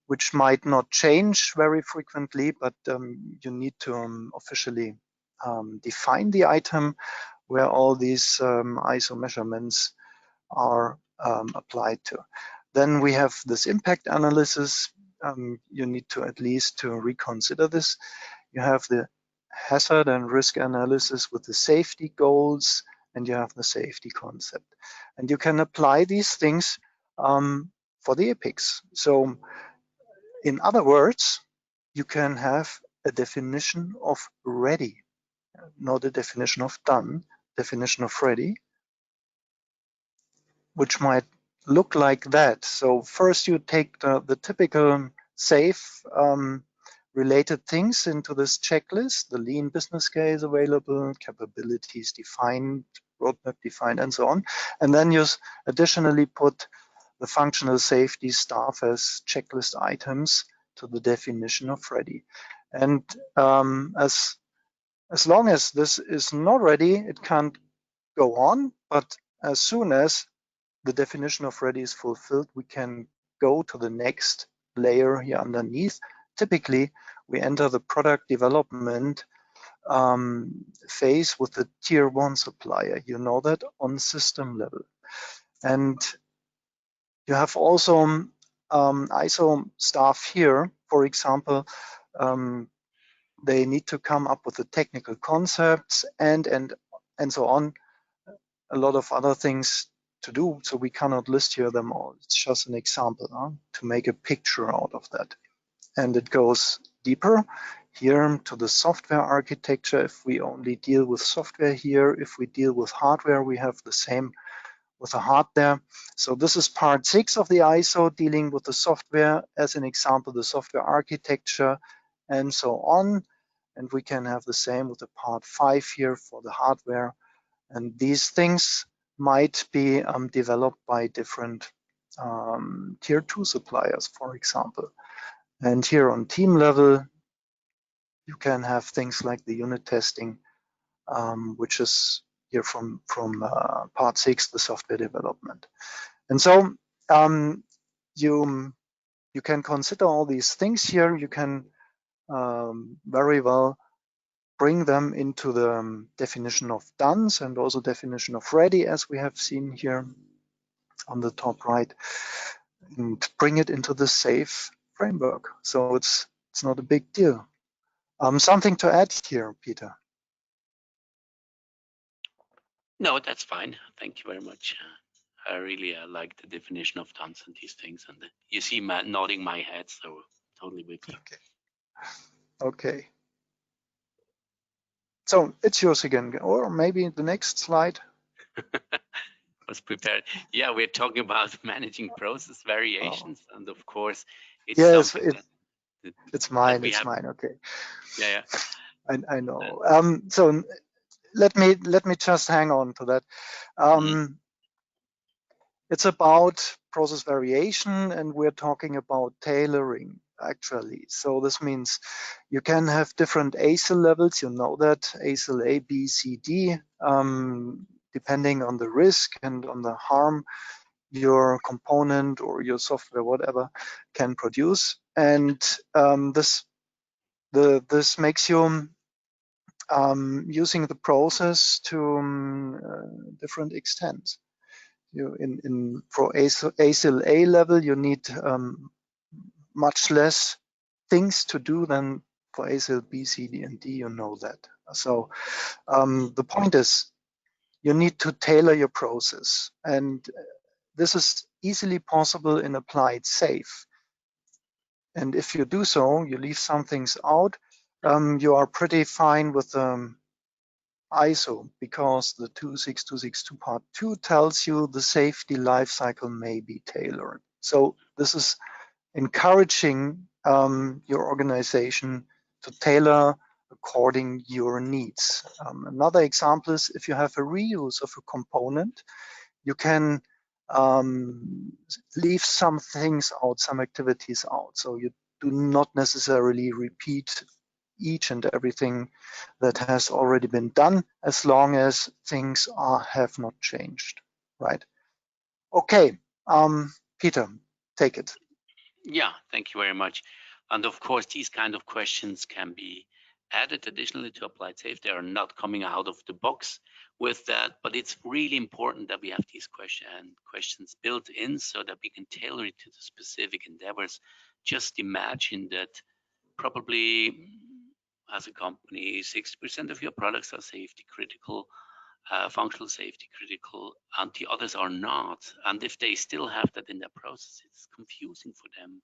[SPEAKER 3] which might not change very frequently, but you need to officially define the item where all these ISO measurements are applied to. Then we have this impact analysis. You need to at least to reconsider this. You have the hazard and risk analysis with the safety goals, and you have the safety concept. And you can apply these things for the epics. So in other words, you can have a definition of ready, not a definition of done, definition of ready, which might look like that. So first you take the typical safe related things into this checklist, the lean business case available, capabilities defined, roadmap defined, and so on. And then you additionally put the functional safety stuff as checklist items to the definition of ready. And as long as this is not ready, it can't go on. But as soon as the definition of ready is fulfilled, we can go to the next layer here underneath. Typically, we enter the product development phase with the tier 1 supplier. You know that on system level. And you have also ISO staff here, for example, they need to come up with the technical concepts and so on. A lot of other things to do, so we cannot list here them all. It's just an example to make a picture out of that. And it goes deeper here to the software architecture. If we only deal with software here, if we deal with hardware, we have the same with the hardware. So this is part 6 of the ISO, dealing with the software, as an example, the software architecture and so on. And we can have the same with the part 5 here for the hardware. And these things might be developed by different tier 2 suppliers, for example. And here on team level, you can have things like the unit testing, which is here from part 6, the software development. And so you can consider all these things here. You can very well bring them into the definition of done and also definition of ready, as we have seen here on the top right, and bring it into the SAFe framework. So it's not a big deal. Something to add here, Peter?
[SPEAKER 2] No, that's fine. Thank you very much. I really like the definition of done and these things, and you see Matt nodding my head, so totally with you.
[SPEAKER 3] Okay. So it's yours again, or maybe the next slide.
[SPEAKER 2] Was prepared. Yeah, we're talking about managing process variations, and of course, it's
[SPEAKER 3] yes,
[SPEAKER 2] something
[SPEAKER 3] it's mine. It's mine. Okay.
[SPEAKER 2] Yeah.
[SPEAKER 3] I know. So let me just hang on to that. It's about process variation, and we're talking about tailoring, actually. So this means you can have different ASIL levels. You know that ASIL A, B, C, D, depending on the risk and on the harm your component or your software, whatever, can produce. And this makes you using the process to different extents. For ASIL A level, you need much less things to do than for ASIL B, C, D, and D. You know that. So the point is, you need to tailor your process, and this is easily possible in applied SAFe. And if you do so, you leave some things out, you are pretty fine with ISO, because the 26262 part 2 tells you the safety lifecycle may be tailored. So this is encouraging your organization to tailor according your needs. Another example is if you have a reuse of a component, you can leave some things out, some activities out. So you do not necessarily repeat each and everything that has already been done, as long as things have not changed, right? Okay, Peter, take it.
[SPEAKER 2] Yeah, thank you very much. And of course, these kind of questions can be added additionally to applied SAFe. They are not coming out of the box with that, but it's really important that we have these questions built in so that we can tailor it to the specific endeavors. Just imagine that probably as a company, 60% of your products are safety critical, functional safety critical, and the others are not. And if they still have that in their process, it's confusing for them.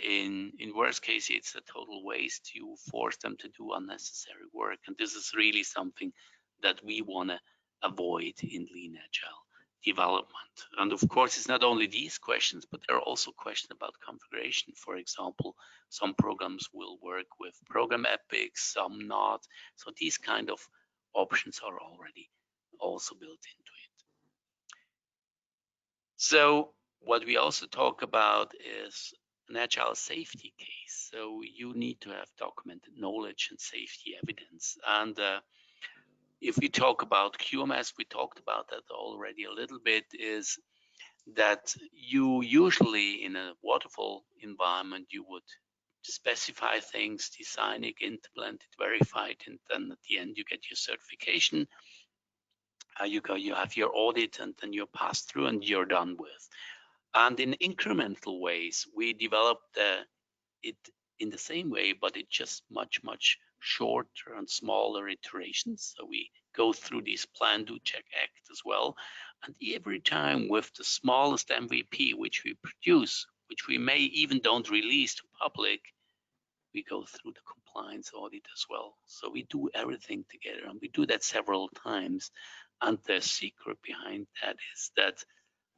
[SPEAKER 2] In worst case, it's a total waste. You force them to do unnecessary work, and this is really something that we want to avoid in Lean Agile. development. And of course, it's not only these questions, but there are also questions about configuration. For example, some programs will work with program epics, some not. So these kind of options are already also built into it. So what we also talk about is an agile safety case. So you need to have documented knowledge and safety evidence. And if we talk about QMS, we talked about that already a little bit, is that you usually in a waterfall environment, you would specify things, design it, implement it, verify it, and then at the end you get your certification. You have your audit, and then you're passed through and you're done with. And in incremental ways, we developed it in the same way, but it's just much shorter and smaller iterations. So we go through this plan, do, check, act as well. And every time with the smallest MVP which we produce, which we may even don't release to public, we go through the compliance audit as well. So we do everything together, and we do that several times. And the secret behind that is that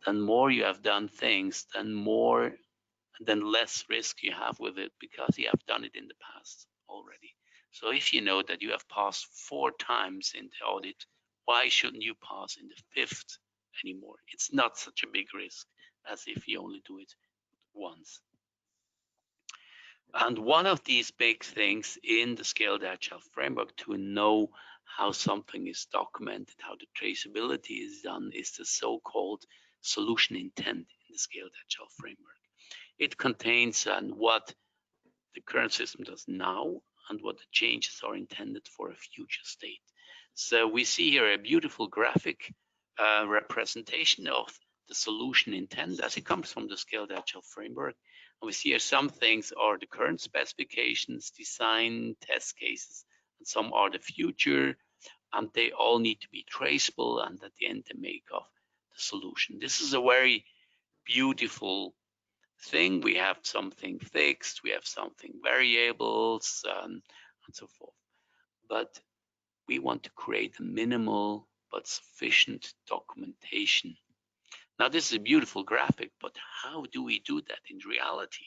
[SPEAKER 2] then more you have done things, then less risk you have with it, because you have done it in the past already. So if you know that you have passed 4 times in the audit, why shouldn't you pass in the 5th anymore? It's not such a big risk as if you only do it once. And one of these big things in the Scaled Agile framework to know how something is documented, how the traceability is done, is the so-called solution intent in the Scaled Agile framework. It contains what the current system does now and what the changes are intended for a future state. So we see here a beautiful graphic representation of the solution intent as it comes from the Scaled Agile framework. And we see here some things are the current specifications, design, test cases, and some are the future, and they all need to be traceable, and at the end they make up the solution. This is a very beautiful thing. We have something fixed, we have something variables, and so forth. But we want to create a minimal but sufficient documentation. Now, this is a beautiful graphic, but how do we do that in reality?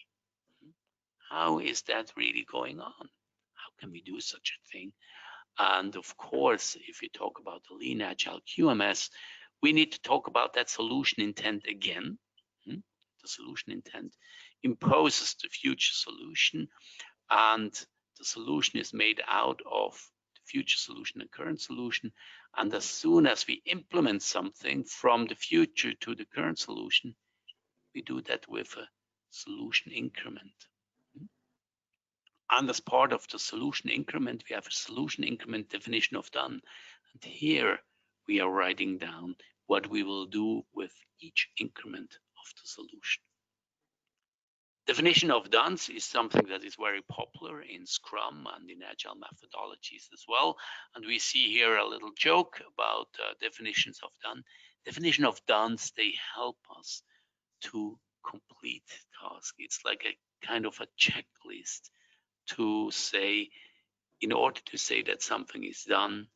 [SPEAKER 2] How is that really going on? How can we do such a thing? And of course, if we talk about the Lean Agile QMS, we need to talk about that solution intent again. The solution intent imposes the future solution, and the solution is made out of the future solution and current solution. And as soon as we implement something from the future to the current solution, we do that with a solution increment. And as part of the solution increment, we have a solution increment definition of done. And here we are writing down what we will do with each increment of the solution. Definition of done is something that is very popular in Scrum and in Agile methodologies as well. And we see here a little joke about definitions of done. Definition of done, they help us to complete tasks. It's like a kind of a checklist to say, in order to say that something is done,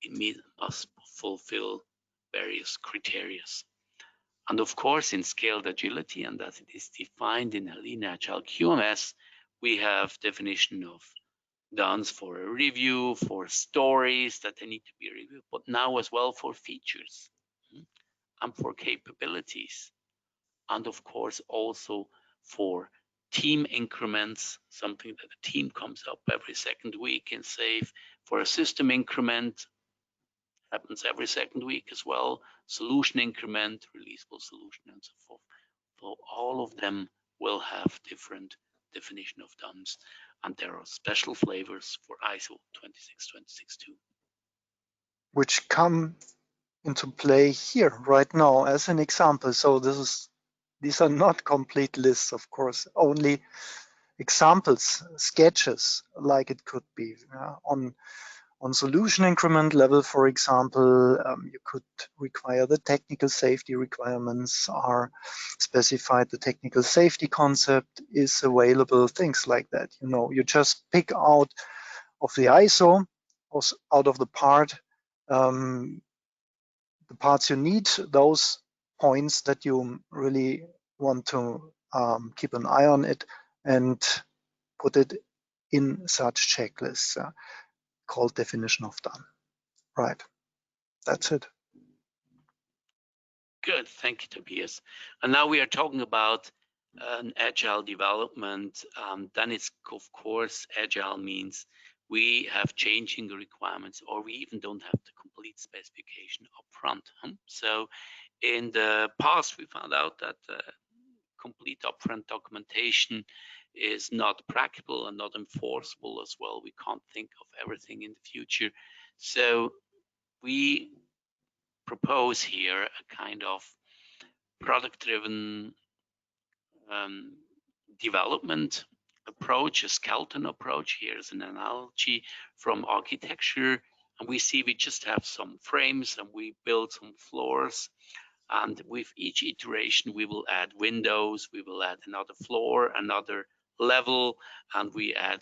[SPEAKER 2] it must fulfill various criteria. And of course, in scaled agility, and as it is defined in Lean Agile QMS, we have definition of dones for a review, for stories that they need to be reviewed, but now as well for features and for capabilities. And of course, also for team increments, something that the team comes up every second week in SAFe. For a system increment, happens every second week as well. Solution increment, releasable solution, and so forth. So all of them will have different definition of dones, and there are special flavors for ISO 26262.
[SPEAKER 3] Which come into play here right now as an example. So these are not complete lists, of course, only examples, sketches, like it could be on solution increment level. For example, you could require the technical safety requirements are specified, the technical safety concept is available, things like that. You just pick out of the ISO, out of the part, the parts you need, those points that you really want to keep an eye on it, and put it in such checklists called definition of done. Right, that's it.
[SPEAKER 2] Good, thank you, Tobias. And now we are talking about an agile development. Then it's, of course, agile means we have changing requirements, or we even don't have the complete specification up front. So in the past, we found out that complete upfront documentation is not practical and not enforceable as well. We can't think of everything in the future. So we propose here a kind of product-driven development approach, a skeleton approach. Here's an analogy from architecture. And we see we just have some frames and we build some floors. And with each iteration, we will add windows, we will add another floor, another level, and we add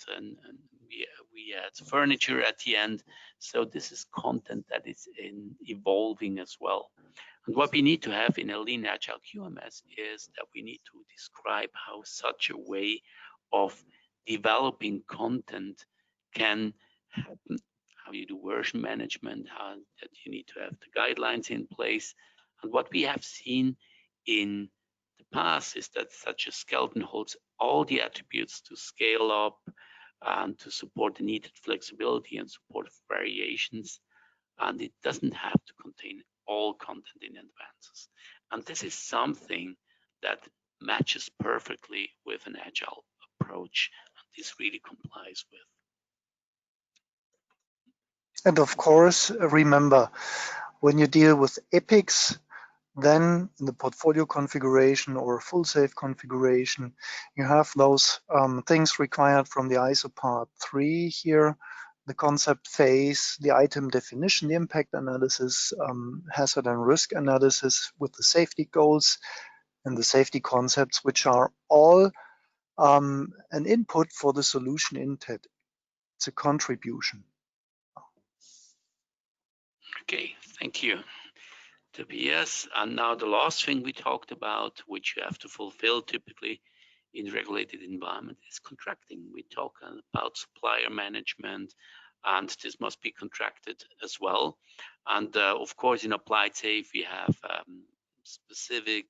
[SPEAKER 2] we add furniture at the end. So this is content that is evolving as well. And what we need to have in a lean agile QMS is that we need to describe how such a way of developing content can happen, how you do version management, how that you need to have the guidelines in place. And what we have seen in the past is that such a skeleton holds all the attributes to scale up and to support the needed flexibility and support variations. And it doesn't have to contain all content in advances. And this is something that matches perfectly with an agile approach, and this really complies with.
[SPEAKER 3] And of course, remember, when you deal with epics, then in the portfolio configuration or full safe configuration, you have those things required from the ISO part 3 here, the concept phase, the item definition, the impact analysis, hazard and risk analysis with the safety goals and the safety concepts, which are all an input for the solution intent. It's a contribution.
[SPEAKER 2] Okay, thank you, Tobias. And now the last thing we talked about, which you have to fulfill typically in regulated environment, is contracting. We talk about supplier management, and this must be contracted as well. And of course, in applied safe, we have specific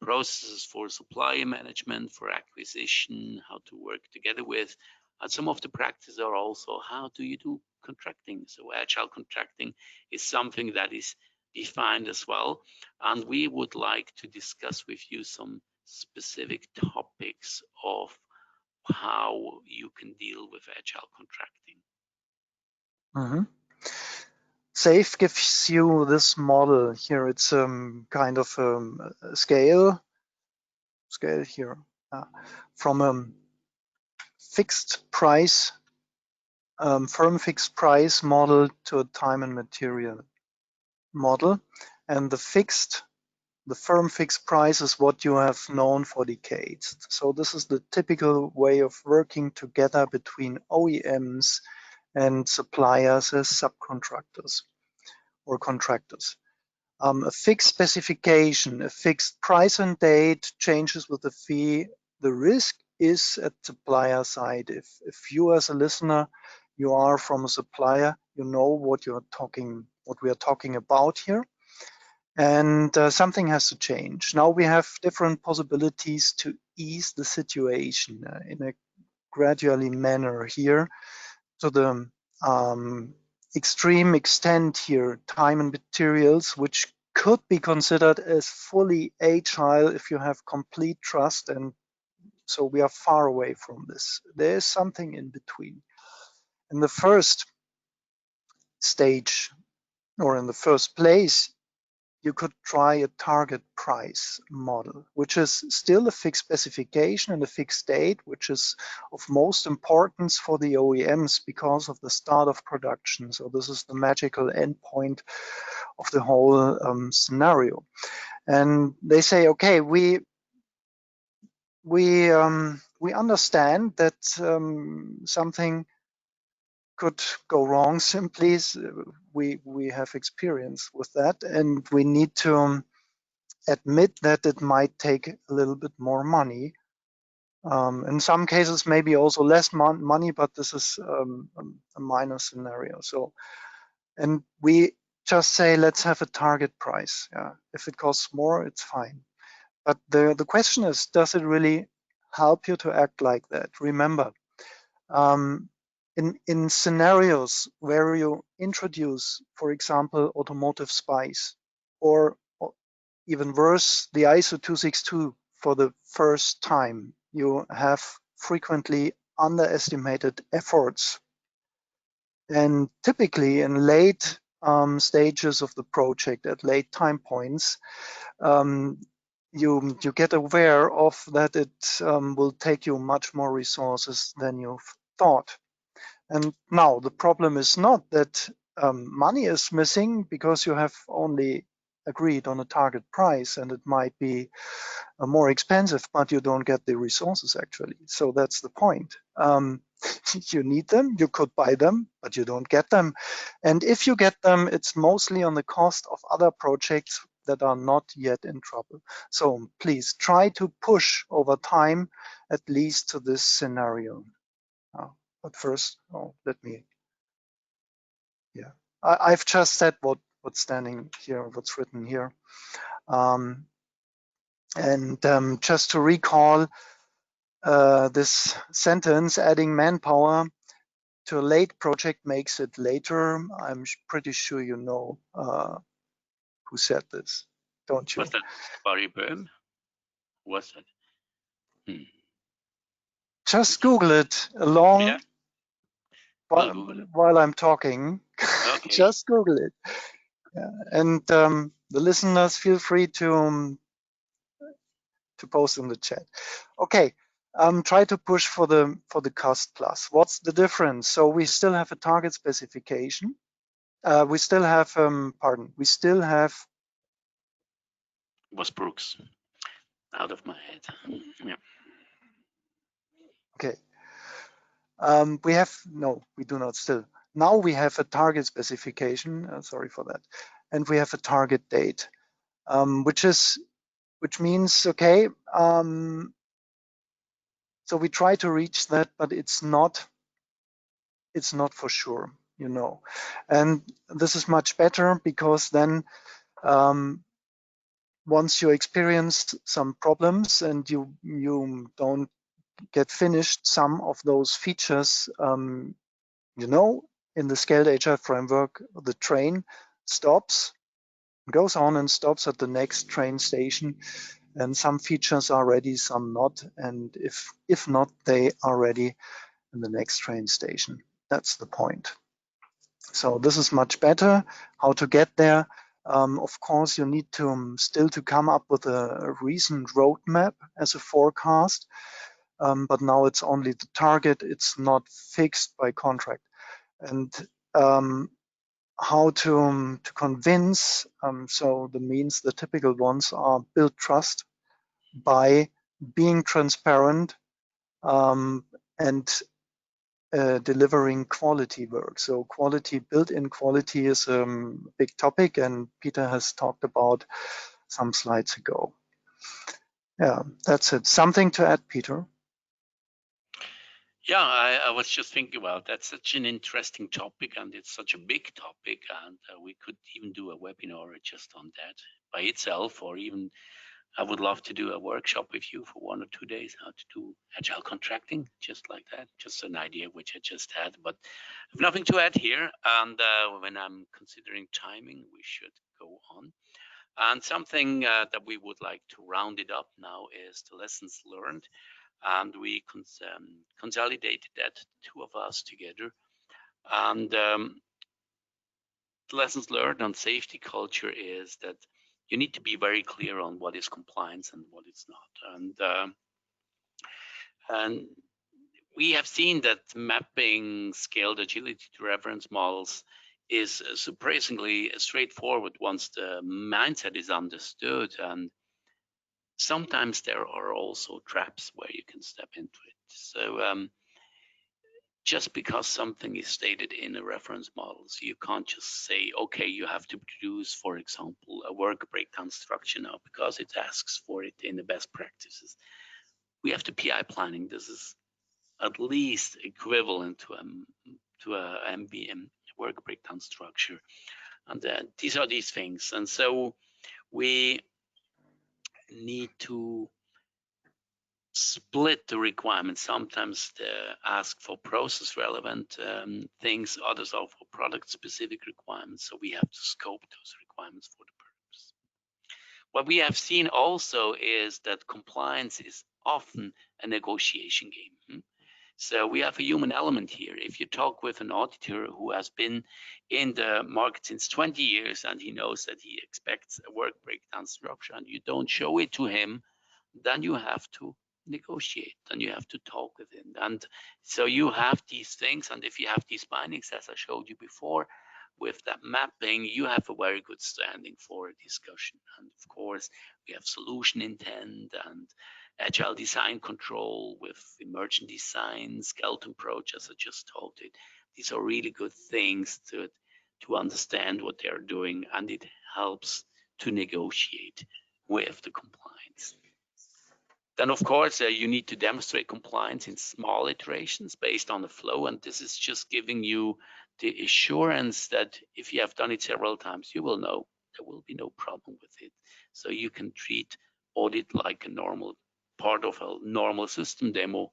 [SPEAKER 2] processes for supplier management, for acquisition, how to work together with. And some of the practices are also how do you do contracting. So agile contracting is something that is defined as well. And we would like to discuss with you some specific topics of how you can deal with agile contracting.
[SPEAKER 3] SAFE gives you this model here. It's kind of a scale here from a fixed price, firm fixed price model to a time and material model. And the firm fixed price is what you have known for decades. So this is the typical way of working together between OEMs and suppliers as subcontractors or contractors. A fixed specification, a fixed price and date, changes with the fee. The risk is at supplier side. If you as a listener, you are from a supplier, you know what we are talking about here. And something has to change. Now we have different possibilities to ease the situation in a gradually manner here to the extreme extent here, time and materials, which could be considered as fully agile if you have complete trust. And so we are far away from this. There is something in between. In the first stage, or in the first place, you could try a target price model, which is still a fixed specification and a fixed date, which is of most importance for the OEMs because of the start of production. So this is the magical endpoint of the whole scenario. And they say, okay, we understand that something could go wrong simply. We have experience with that, and we need to admit that it might take a little bit more money. In some cases, maybe also less money, but this is a minor scenario. So, and we just say, let's have a target price. Yeah. If it costs more, it's fine. But the question is, does it really help you to act like that? Remember, in scenarios where you introduce, for example, automotive spice, or even worse, the ISO 262 for the first time, you have frequently underestimated efforts. And typically in late stages of the project, at late time points, you get aware of that it will take you much more resources than you've thought. And now the problem is not that money is missing because you have only agreed on a target price and it might be more expensive, but you don't get the resources actually. So that's the point. You need them, you could buy them, but you don't get them. And if you get them, it's mostly on the cost of other projects that are not yet in trouble. So please try to push over time, at least to this scenario. But first, let me, I've just said what's standing here, what's written here. Just to recall this sentence, adding manpower to a late project makes it later. I'm pretty sure you know who said this, don't you?
[SPEAKER 2] Was that Barry Böhm? Was that?
[SPEAKER 3] Just Google it along
[SPEAKER 2] Yeah.
[SPEAKER 3] while I'm talking.
[SPEAKER 2] Okay.
[SPEAKER 3] Just Google it. Yeah. And the listeners, feel free to post in the chat. Okay, try to push for the cost plus. What's the difference? So we still have a target specification. We still have, we still have.
[SPEAKER 2] Was Brooks out of my head? Yeah.
[SPEAKER 3] Okay. We do not still. Now we have a target specification. Sorry for that, and we have a target date, which means okay. So we try to reach that, but it's not for sure, you know. And this is much better because then once you experience some problems and you don't get finished some of those features, you know, in the Scaled Agile framework, the train stops, goes on and stops at the next train station. And some features are ready, some not. And if not, they are ready in the next train station. That's the point. So this is much better. How to get there? Of course, you need to still to come up with a recent roadmap as a forecast. But now it's only the target. It's not fixed by contract. And how to convince? So the means, the typical ones are build trust by being transparent and delivering quality work. So quality, built-in quality is a big topic, and Peter has talked about some slides ago. Yeah, that's it. Something to add, Peter?
[SPEAKER 2] Yeah, I was just thinking about that's such an interesting topic, and it's such a big topic, and we could even do a webinar just on that by itself, or even I would love to do a workshop with you for 1 or 2 days how to do agile contracting, just like that. Just an idea which I just had, but I have nothing to add here. And when I'm considering timing, we should go on. And something that we would like to round it up now is the lessons learned. And we consolidated that, two of us together. And the lessons learned on safety culture is that you need to be very clear on what is compliance and what is not. And we have seen that mapping scaled agility to reference models is surprisingly straightforward once the mindset is understood. And sometimes there are also traps where you can step into it. So just because something is stated in a reference model. So you can't just say, okay, you have to produce, for example, a work breakdown structure now because it asks for it in the best practices. We have to PI planning. This is at least equivalent to a MBM, work breakdown structure. And these are these things. And so we need to split the requirements. Sometimes they ask for process relevant things, others are for product specific requirements. So we have to scope those requirements for the purpose. What we have seen also is that compliance is often a negotiation game. So we have a human element here. If you talk with an auditor who has been in the market since 20 years and he knows that he expects a work breakdown structure and you don't show it to him, then you have to negotiate, then you have to talk with him. And so you have these things, and if you have these bindings, as I showed you before, with that mapping, you have a very good standing for a discussion. And of course, we have solution intent and agile design control with emergent design, skeleton approach, as I just told it. These are really good things to understand what they're doing, and it helps to negotiate with the compliance. Then, of course, you need to demonstrate compliance in small iterations based on the flow. And this is just giving you the assurance that if you have done it several times, you will know there will be no problem with it. So you can treat audit like a normal part of a normal system demo.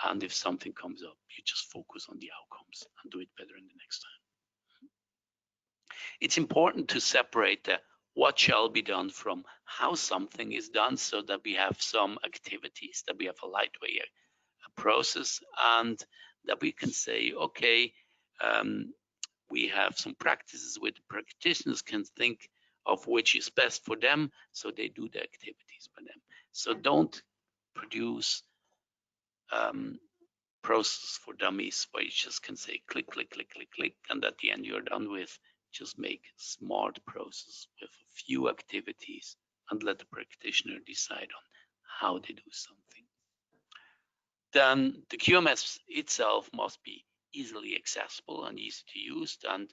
[SPEAKER 2] And if something comes up, you just focus on the outcomes and do it better in the next time. It's important to separate the what shall be done from how something is done, so that we have some activities, that we have a lightweight process, and that we can say, okay, we have some practices where the practitioners can think of which is best for them, so they do the activities for them. So don't produce process for dummies where you just can say click, click, click, click, click, and at the end you're done with. Just make smart process with a few activities and let the practitioner decide on how they do something. Then the QMS itself must be easily accessible and easy to use. And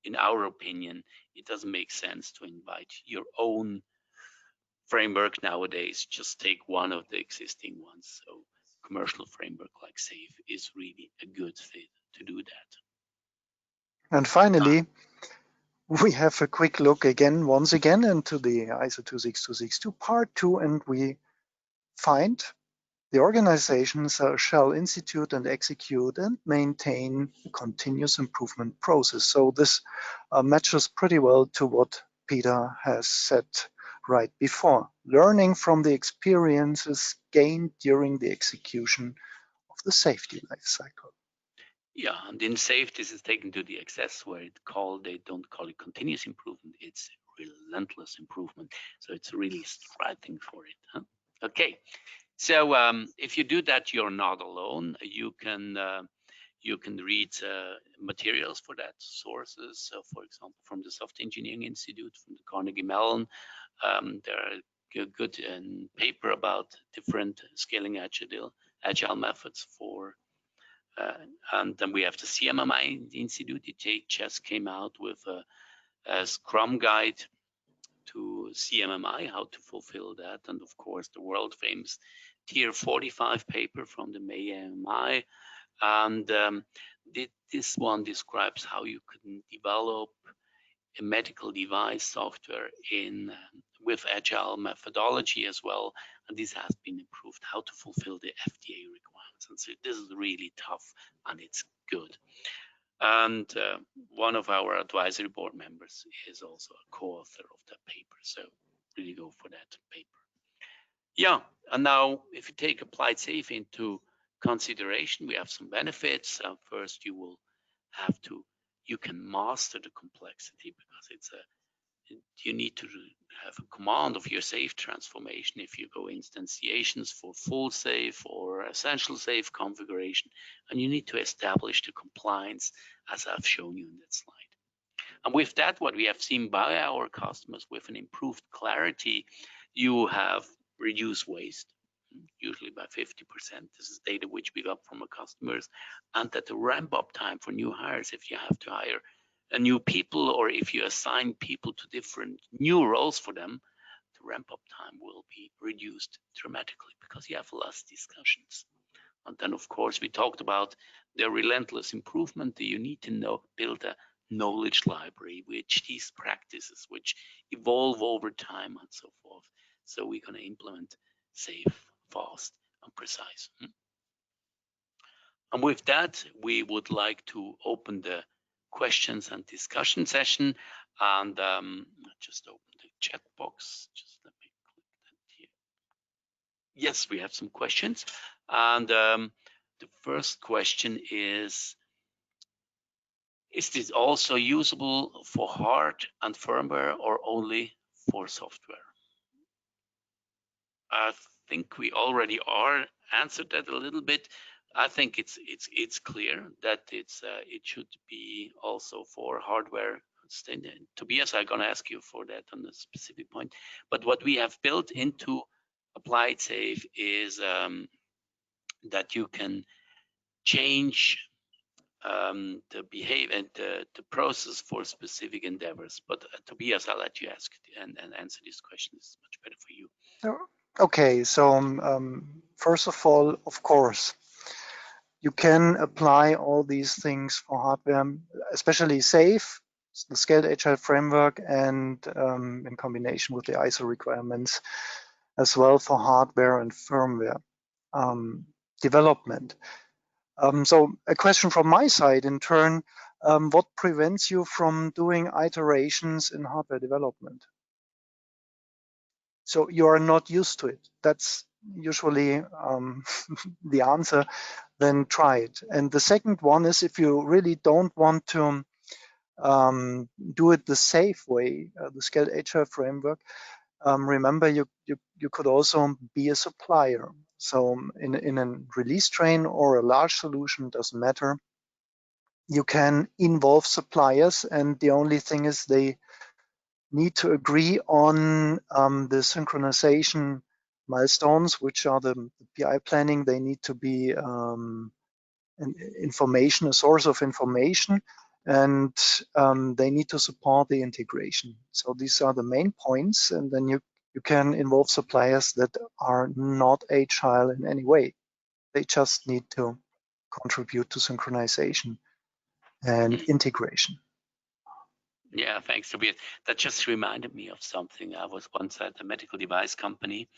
[SPEAKER 2] in our opinion, it doesn't make sense to invite your own framework nowadays. Just take one of the existing ones. So commercial framework like SAFe is really a good fit to do that.
[SPEAKER 3] And finally, we have a quick look once again into the ISO 26262 part 2, and we find the organizations shall institute and execute and maintain a continuous improvement process. So this matches pretty well to what Peter has said right before. Learning from the experiences gained during the execution of the safety life cycle.
[SPEAKER 2] Yeah, and in SAFe, this is taken to the excess where they don't call it continuous improvement, it's relentless improvement. So it's really striving for it. Huh? Okay, so if you do that, you're not alone. You can read materials for that, sources. So for example, from the Software Engineering Institute, from the Carnegie Mellon, there are good paper about different scaling agile methods for and then we have the CMMI Institute. It just came out with a Scrum guide to CMMI, how to fulfill that. And of course, the world famous Tier 45 paper from the MAI. And this one describes how you can develop a medical device software with agile methodology as well, and this has been improved how to fulfill the FDA requirements. And so this is really tough, and it's good. And one of our advisory board members is also a co-author of that paper, so really go for that paper. Yeah, and now if you take applied SAFe into consideration, we have some benefits. First, you can master the complexity, because you need to have a command of your SAFe transformation if you go instantiations for full SAFe or essential SAFe configuration, and you need to establish the compliance as I've shown you in that slide. And with that, what we have seen by our customers, with an improved clarity, you have reduced waste. usually by 50%. This is data which we got from our customers, and that the ramp-up time for new hires, if you have to hire a new people or if you assign people to different new roles for them, the ramp-up time will be reduced dramatically because you have less discussions. And then, of course, we talked about the relentless improvement. You need to build a knowledge library, which these practices, which evolve over time and so forth. So we're going to implement safe, fast, and precise. And with that, we would like to open the questions and discussion session. And just open the chat box. Just let me click that here. Yes, we have some questions. And the first question is this also usable for hard and firmware or only for software? I think we already answered that a little bit. I think it's clear that it should be also for hardware. Tobias, I'm going to ask you for that on a specific point. But what we have built into Applied Safe is that you can change the behavior and the process for specific endeavors. But Tobias, I'll let you ask and answer this question. It's much better for you.
[SPEAKER 3] Okay, so first of all, of course, you can apply all these things for hardware, especially SAFE, the Scaled Agile Framework, and in combination with the ISO requirements as well for hardware and firmware development. So a question from my side in turn, what prevents you from doing iterations in hardware development? So you are not used to it. That's usually the answer. Then try it. And the second one is if you really don't want to do it the safe way, the Scaled Agile Framework, remember you could also be a supplier. So in a release train or a large solution, doesn't matter. You can involve suppliers, and the only thing is they need to agree on the synchronization milestones, which are the PI planning. They need to be an information, a source of information, and they need to support the integration. So these are the main points, and then you can involve suppliers that are not agile in any way. They just need to contribute to synchronization and integration.
[SPEAKER 2] Yeah, thanks, Tobias. That just reminded me of something. I was once at a medical device company,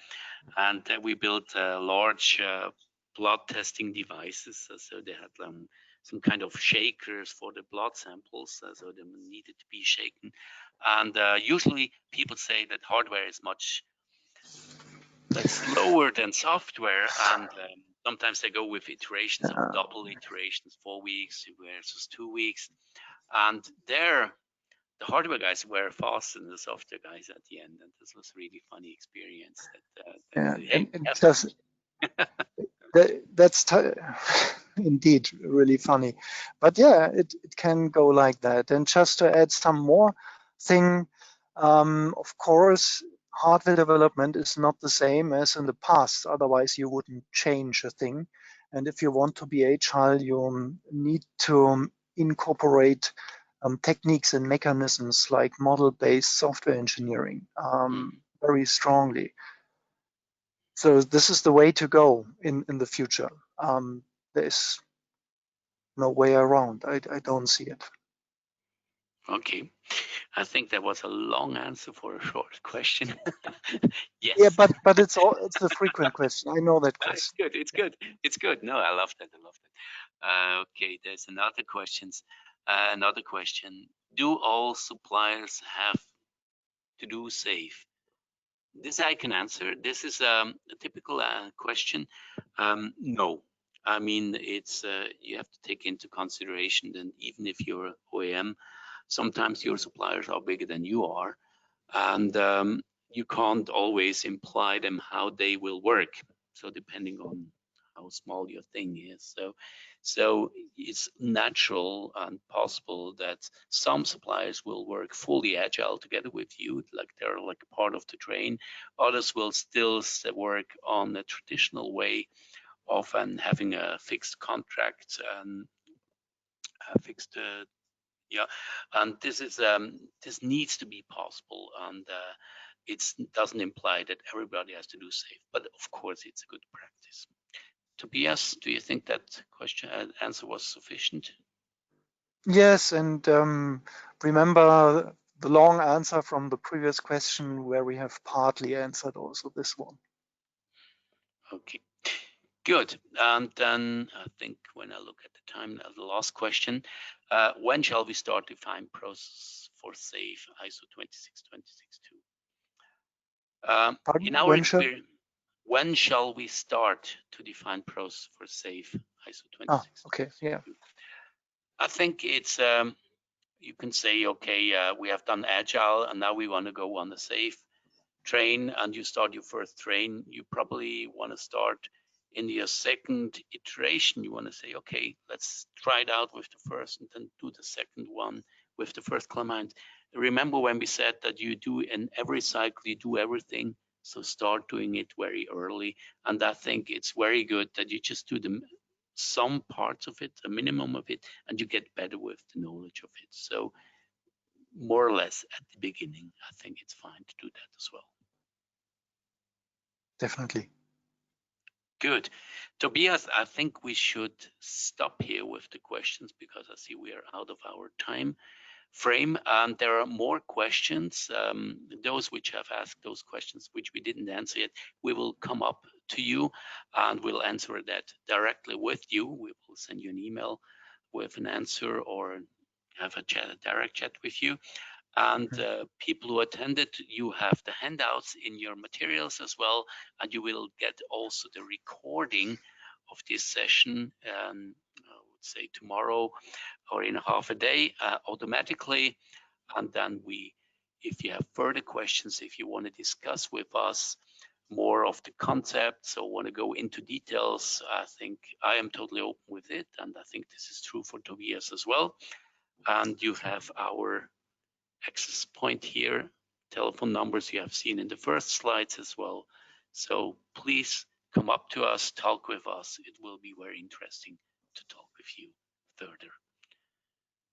[SPEAKER 2] and we built large blood testing devices. So they had some kind of shakers for the blood samples, so they needed to be shaken. And usually people say that hardware is much slower than software, and sometimes they go with iterations of double iterations, 4 weeks versus 2 weeks. And there, the hardware guys were faster than the software guys at the end, and this was a really funny experience.
[SPEAKER 3] That's indeed really funny, but yeah, it can go like that. And just to add some more thing, of course, hardware development is not the same as in the past. Otherwise, you wouldn't change a thing. And if you want to be agile, you need to incorporate techniques and mechanisms like model-based software engineering very strongly. So this is the way to go in the future. There's no way around. I don't see it.
[SPEAKER 2] Okay, I think that was a long answer for a short question. Yes.
[SPEAKER 3] Yeah, but it's the frequent question. I know that question.
[SPEAKER 2] It's good. No, I love that. Okay, there's another question. Do all suppliers have to do safe? This I can answer. This is a typical question. No, I mean it's you have to take into consideration that even if you're OEM, sometimes your suppliers are bigger than you are, and you can't always imply them how they will work. So depending on how small your thing is. So it's natural and possible that some suppliers will work fully agile together with you, like they're like part of the train. Others will still work on the traditional way of having a fixed contract and a fixed yeah, and this needs to be possible, and it doesn't imply that everybody has to do safe, but of course it's a good practice. Tobias, do you think that question answer was sufficient?
[SPEAKER 3] Yes, and remember the long answer from the previous question where we have partly answered also this one.
[SPEAKER 2] Okay, good. And then I think when I look at the time, the last question, when shall we start define process for safe ISO 26262?
[SPEAKER 3] Pardon?
[SPEAKER 2] In our experience, when shall we start to define process for safe ISO 26262?
[SPEAKER 3] Okay, yeah.
[SPEAKER 2] I think it's you can say, okay, we have done agile and now we want to go on the safe train, and you start your first train. You probably want to start in your second iteration. You want to say, okay, let's try it out with the first and then do the second one with the first client. Remember when we said that you do in every cycle, you do everything. So start doing it very early. And I think it's very good that you just do some parts of it, a minimum of it, and you get better with the knowledge of it. So more or less at the beginning, I think it's fine to do that as well.
[SPEAKER 3] Definitely.
[SPEAKER 2] Good. Tobias, I think we should stop here with the questions because I see we are out of our time frame, and there are more questions. Those which have asked those questions which we didn't answer yet, we will come up to you and we'll answer that directly with you. We will send you an email with an answer or have a direct chat with you. And people who attended, you have the handouts in your materials as well, and you will get also the recording of this session, I would say tomorrow or in half a day automatically. And then if you have further questions, if you want to discuss with us more of the concepts or want to go into details, I think I am totally open with it. And I think this is true for Tobias as well. And you have our access point here, telephone numbers you have seen in the first slides as well. So please come up to us, talk with us. It will be very interesting to talk with you further.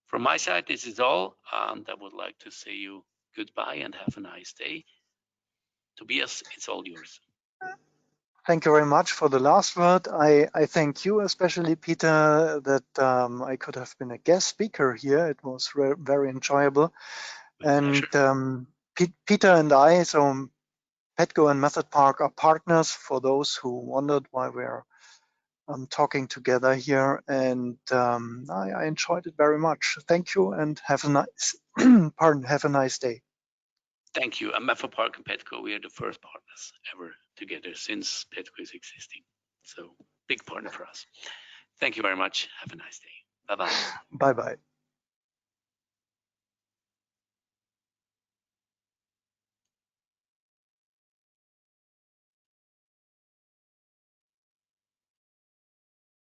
[SPEAKER 2] From my side, this is all, and I would like to say you goodbye and have a nice day. Tobias, it's all yours.
[SPEAKER 3] Thank you very much for the last word. I thank you, especially Peter, that I could have been a guest speaker here. It was very enjoyable. And Peter and I, so Petco and Method Park are partners for those who wondered why we're talking together here. And I enjoyed it very much. Thank you and have a nice, have a nice day.
[SPEAKER 2] Thank you. And Method Park and Petco, we are the first partners ever together since Petco is existing. So big partner for us. Thank you very much. Have a nice day. Bye-bye.
[SPEAKER 3] Bye-bye.